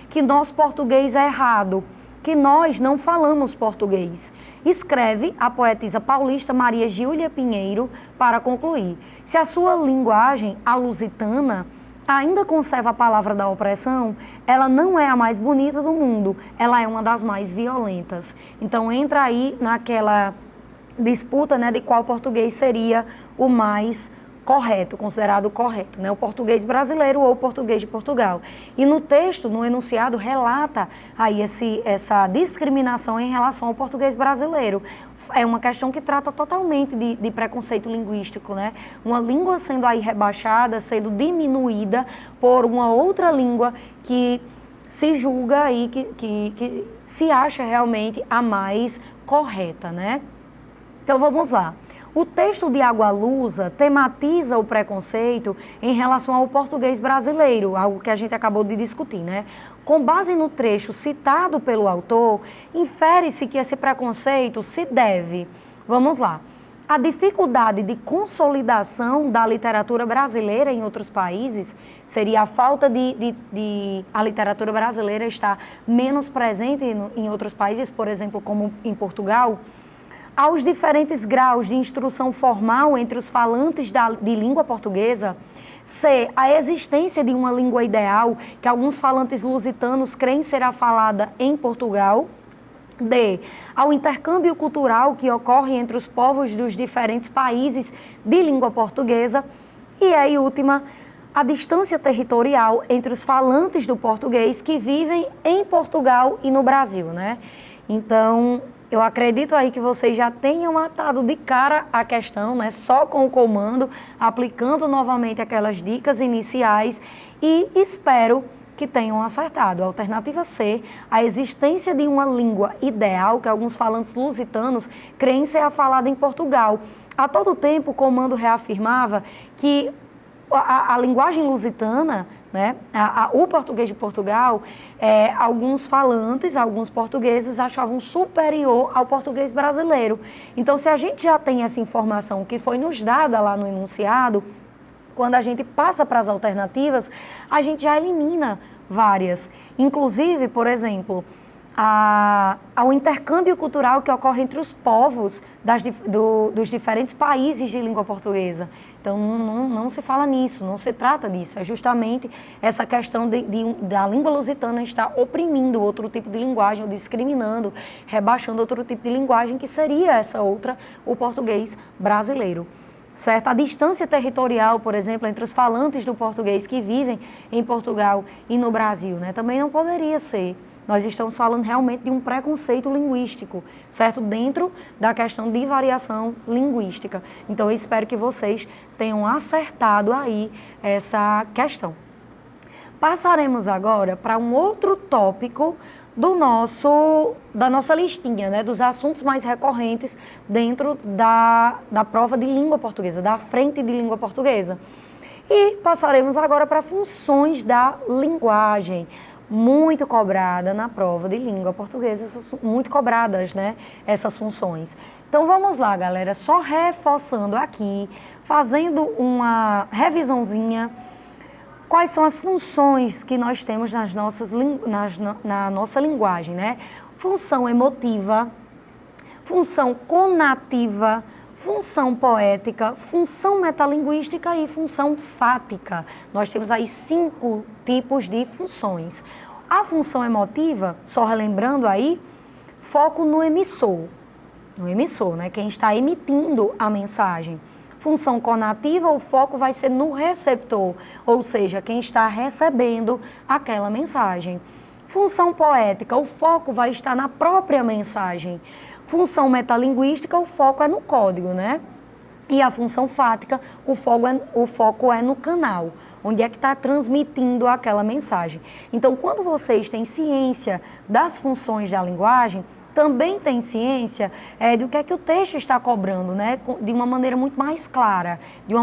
que nosso português é errado, que nós não falamos português. Escreve a poetisa paulista Maria Gíulia Pinheiro para concluir. Se a sua linguagem, a lusitana, ainda conserva a palavra da opressão, ela não é a mais bonita do mundo, ela é uma das mais violentas. Então entra aí naquela disputa, né, de qual português seria o mais correto, considerado correto, né? O português brasileiro ou o português de Portugal. E no texto, no enunciado, relata aí essa discriminação em relação ao português brasileiro. É uma questão que trata totalmente de preconceito linguístico, né? Uma língua sendo aí rebaixada, sendo diminuída por uma outra língua que se julga aí, que se acha realmente a mais correta, né? Então vamos lá. O texto de Água Lusa tematiza o preconceito em relação ao português brasileiro, algo que a gente acabou de discutir, né? Com base no trecho citado pelo autor, infere-se que esse preconceito se deve, vamos lá, à dificuldade de consolidação da literatura brasileira em outros países, seria a falta de a literatura brasileira estar menos presente em outros países, por exemplo, como em Portugal, aos diferentes graus de instrução formal entre os falantes de língua portuguesa, C, a existência de uma língua ideal que alguns falantes lusitanos creem será falada em Portugal, D, ao intercâmbio cultural que ocorre entre os povos dos diferentes países de língua portuguesa, e aí, última, a distância territorial entre os falantes do português que vivem em Portugal e no Brasil, né? Então, eu acredito aí que vocês já tenham matado de cara a questão, né? Só com o comando, aplicando novamente aquelas dicas iniciais e espero que tenham acertado. A alternativa C, a existência de uma língua ideal que alguns falantes lusitanos creem ser a falada em Portugal. A todo tempo, o comando reafirmava que a linguagem lusitana, né, o português de Portugal, alguns falantes, alguns portugueses achavam superior ao português brasileiro. Então, se a gente já tem essa informação que foi nos dada lá no enunciado, quando a gente passa para as alternativas, a gente já elimina várias. Inclusive, por exemplo, ao intercâmbio cultural que ocorre entre os povos dos diferentes países de língua portuguesa. Então, não se fala nisso, não se trata disso. É justamente essa questão da língua lusitana estar oprimindo outro tipo de linguagem, ou discriminando, rebaixando outro tipo de linguagem, que seria essa outra, o português brasileiro. Certo? A distância territorial, por exemplo, entre os falantes do português que vivem em Portugal e no Brasil, né, também não poderia ser. Nós estamos falando realmente de um preconceito linguístico, certo? Dentro da questão de variação linguística. Então, eu espero que vocês tenham acertado aí essa questão. Passaremos agora para um outro tópico da nossa listinha, né? Dos assuntos mais recorrentes dentro da prova de língua portuguesa, da frente de língua portuguesa. E passaremos agora para funções da linguagem. Muito cobrada na prova de língua portuguesa, muito cobradas, né, essas funções. Então vamos lá, galera, só reforçando aqui, fazendo uma revisãozinha, quais são as funções que nós temos na nossa linguagem, né? Função emotiva, função conativa, função poética, função metalinguística e função fática. Nós temos aí 5 tipos de funções. A função emotiva, só relembrando aí, foco no emissor, né? Quem está emitindo a mensagem. Função conativa, o foco vai ser no receptor, ou seja, quem está recebendo aquela mensagem. Função poética, o foco vai estar na própria mensagem. Função metalinguística, o foco é no código, né? E a função fática, o foco é no canal, onde é que está transmitindo aquela mensagem. Então, quando vocês têm ciência das funções da linguagem, também tem ciência do que é que o texto está cobrando, né? De uma maneira muito mais clara, de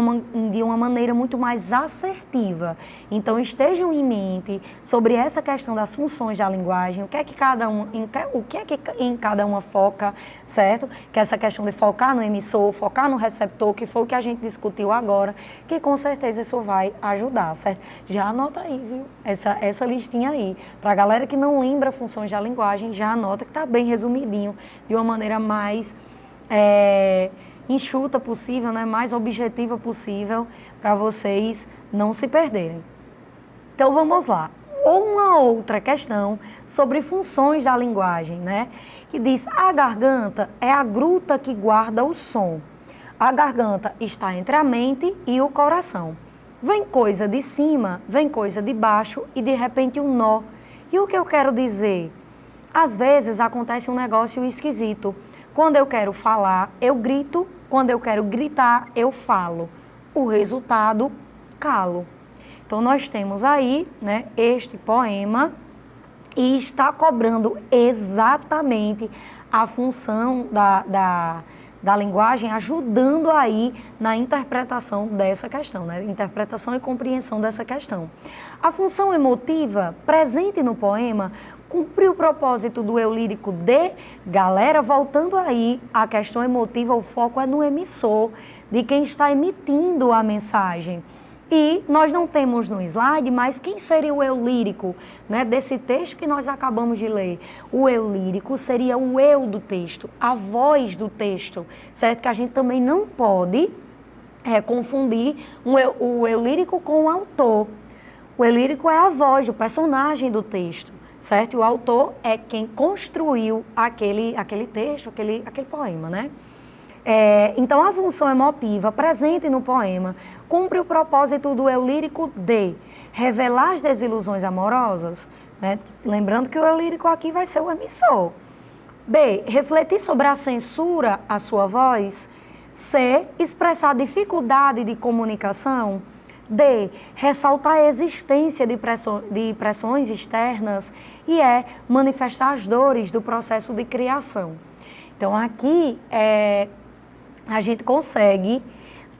uma maneira muito mais assertiva. Então, estejam em mente sobre essa questão das funções da linguagem, o que é que em cada uma foca, certo? Que é essa questão de focar no emissor, focar no receptor, que foi o que a gente discutiu agora, que com certeza isso vai ajudar, certo? Já anota aí, viu? Essa listinha aí. Para a galera que não lembra funções da linguagem, já anota que está bem resumidinho, de uma maneira mais enxuta possível, né? Mais objetiva possível, para vocês não se perderem. Então vamos lá. Uma outra questão sobre funções da linguagem, né? Que diz: a garganta é a gruta que guarda o som. A garganta está entre a mente e o coração. Vem coisa de cima, vem coisa de baixo e de repente um nó. E o que eu quero dizer? Às vezes acontece um negócio esquisito. Quando eu quero falar, eu grito. Quando eu quero gritar, eu falo. O resultado, calo. Então nós temos aí, né, este poema e está cobrando exatamente a função da linguagem, ajudando aí na interpretação dessa questão, né? Interpretação e compreensão dessa questão. A função emotiva presente no poema cumpre o propósito do eu lírico de galera, voltando aí à questão emotiva, o foco é no emissor, de quem está emitindo a mensagem. E nós não temos no slide, mas quem seria o eu lírico, né, desse texto que nós acabamos de ler? O eu lírico seria o eu do texto, a voz do texto, certo? Que a gente também não pode confundir o eu lírico com o autor. O eu lírico é a voz, o personagem do texto, certo? E o autor é quem construiu aquele texto, aquele poema, né? Então, a função emotiva presente no poema cumpre o propósito do eu lírico de revelar as desilusões amorosas, né? Lembrando que o eu lírico aqui vai ser o emissor. B, refletir sobre a censura à sua voz. C, expressar dificuldade de comunicação. D, ressaltar a existência de pressões externas. E E, manifestar as dores do processo de criação. Então, aqui a gente consegue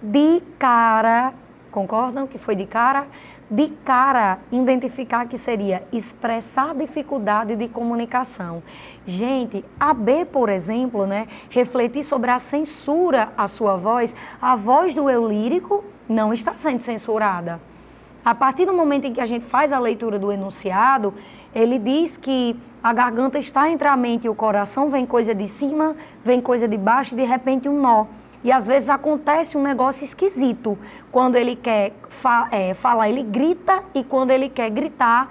de cara, concordam que foi de cara? De cara, identificar que seria expressar dificuldade de comunicação. Gente, a B, por exemplo, né, refletir sobre a censura à sua voz. A voz do eu lírico não está sendo censurada. A partir do momento em que a gente faz a leitura do enunciado, ele diz que a garganta está entre a mente e o coração, vem coisa de cima, vem coisa de baixo e de repente um nó. E às vezes acontece um negócio esquisito. Quando ele quer falar, ele grita, e quando ele quer gritar,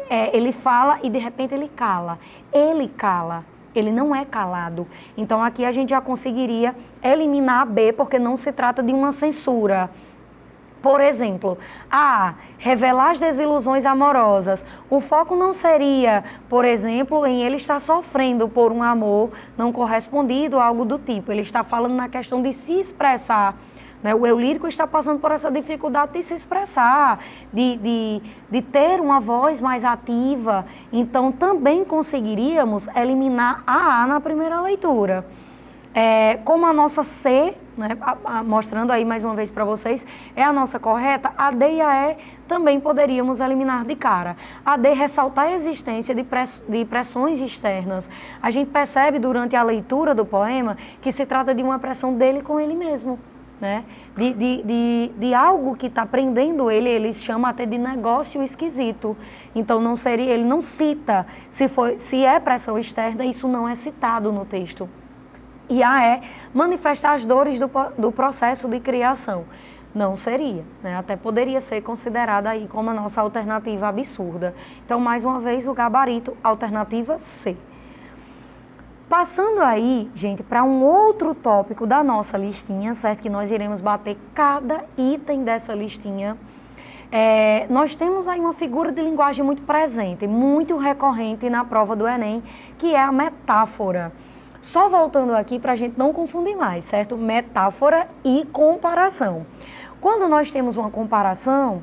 ele fala e de repente ele cala. Ele cala, ele não é calado. Então aqui a gente já conseguiria eliminar a B, porque não se trata de uma censura. Por exemplo, A, revelar as desilusões amorosas. O foco não seria, por exemplo, em ele estar sofrendo por um amor não correspondido, algo do tipo. Ele está falando na questão de se expressar, né? O eu lírico está passando por essa dificuldade de se expressar, de ter uma voz mais ativa. Então, também conseguiríamos eliminar a A na primeira leitura. Como a nossa C, né, mostrando aí mais uma vez para vocês, é a nossa correta, a D e a E também poderíamos eliminar de cara. A D, ressaltar a existência de pressões externas. A gente percebe durante a leitura do poema que se trata de uma pressão dele com ele mesmo, né? De algo que está prendendo ele chama até de negócio esquisito. Então não seria, ele não cita, se é pressão externa, isso não é citado no texto. E A é manifestar as dores do processo de criação. Não seria, né? Até poderia ser considerada aí como a nossa alternativa absurda. Então, mais uma vez, o gabarito, alternativa C. Passando aí, gente, para um outro tópico da nossa listinha, certo? Que nós iremos bater cada item dessa listinha. Nós temos aí uma figura de linguagem muito presente, muito recorrente na prova do Enem, que é a metáfora. Só voltando aqui para a gente não confundir mais, certo? Metáfora e comparação. Quando nós temos uma comparação,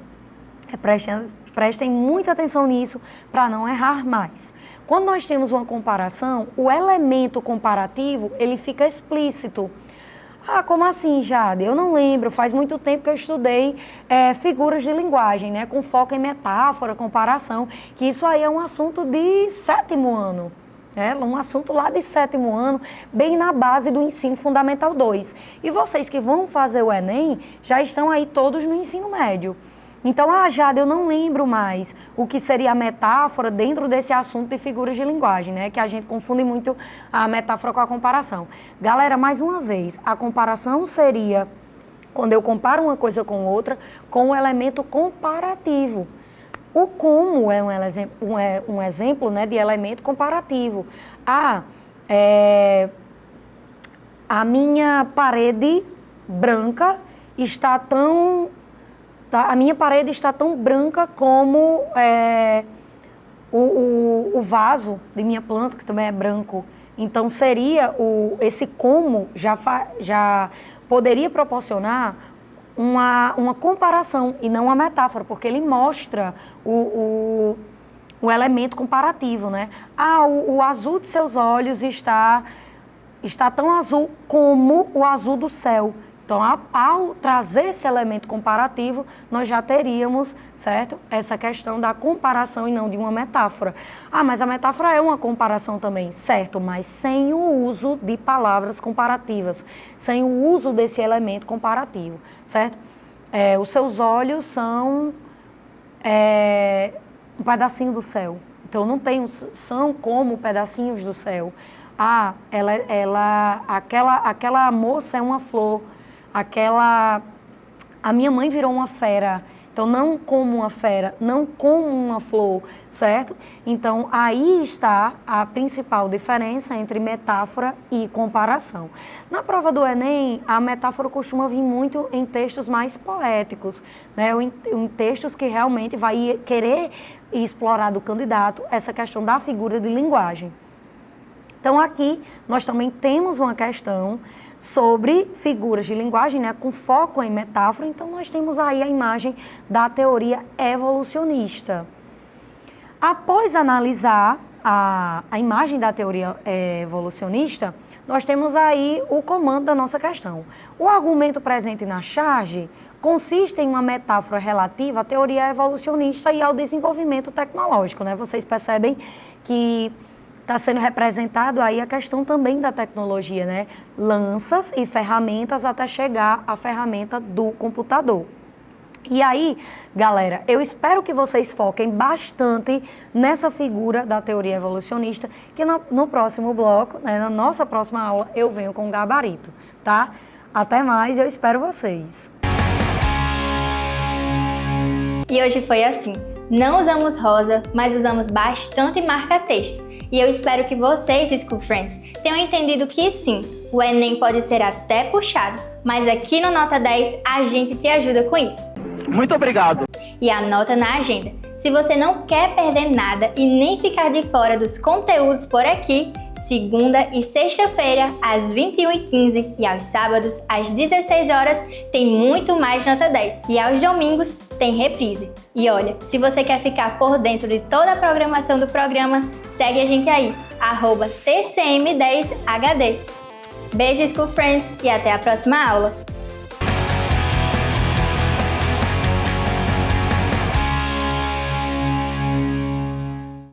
prestem muita atenção nisso para não errar mais. Quando nós temos uma comparação, o elemento comparativo, ele fica explícito. Ah, como assim, Jade? Eu não lembro, faz muito tempo que eu estudei figuras de linguagem, né? Com foco em metáfora, comparação, que isso aí é um assunto de 7º ano. Um assunto lá de 7º ano, bem na base do ensino fundamental 2. E vocês que vão fazer o Enem, já estão aí todos no ensino médio. Então, Jade, eu não lembro mais o que seria a metáfora dentro desse assunto de figuras de linguagem, né? Que a gente confunde muito a metáfora com a comparação. Galera, mais uma vez, a comparação seria quando eu comparo uma coisa com outra com o elemento comparativo. O como é um exemplo, né, de elemento comparativo. A minha parede branca está tão... A minha parede está tão branca como o vaso de minha planta, que também é branco. Então, seria esse como já poderia proporcionar uma comparação e não uma metáfora, porque ele mostra o elemento comparativo, né? O azul de seus olhos está tão azul como o azul do céu. Então, ao trazer esse elemento comparativo, nós já teríamos, certo? Essa questão da comparação e não de uma metáfora. Mas a metáfora é uma comparação também, certo? Mas sem o uso de palavras comparativas, sem o uso desse elemento comparativo, certo? Os seus olhos são um pedacinho do céu. Então, não tem, são como pedacinhos do céu. Aquela moça é uma flor. A minha mãe virou uma fera, então não como uma fera, não como uma flor, certo? Então aí está a principal diferença entre metáfora e comparação. Na prova do Enem, a metáfora costuma vir muito em textos mais poéticos, né? Em textos que realmente vai querer explorar do candidato essa questão da figura de linguagem. Então aqui nós também temos uma questão sobre figuras de linguagem, né, com foco em metáfora. Então, nós temos aí a imagem da teoria evolucionista. Após analisar a imagem da teoria evolucionista, nós temos aí o comando da nossa questão. O argumento presente na charge consiste em uma metáfora relativa à teoria evolucionista e ao desenvolvimento tecnológico, né? Vocês percebem que está sendo representado aí a questão também da tecnologia, né? Lanças e ferramentas até chegar à ferramenta do computador. E aí, galera, eu espero que vocês foquem bastante nessa figura da teoria evolucionista, que no próximo bloco, né, na nossa próxima aula, eu venho com gabarito, tá? Até mais, eu espero vocês. E hoje foi assim. Não usamos rosa, mas usamos bastante marca-texto. E eu espero que vocês, School Friends, tenham entendido que sim, o Enem pode ser até puxado, mas aqui no Nota 10 a gente te ajuda com isso. Muito obrigado! E anota na agenda. Se você não quer perder nada e nem ficar de fora dos conteúdos por aqui, segunda e sexta-feira, às 21h15 e aos sábados, às 16 horas, tem muito mais Nota 10. E aos domingos, tem reprise. E olha, se você quer ficar por dentro de toda a programação do programa, segue a gente aí, @TCM10HD. Beijo, School Friends, e até a próxima aula!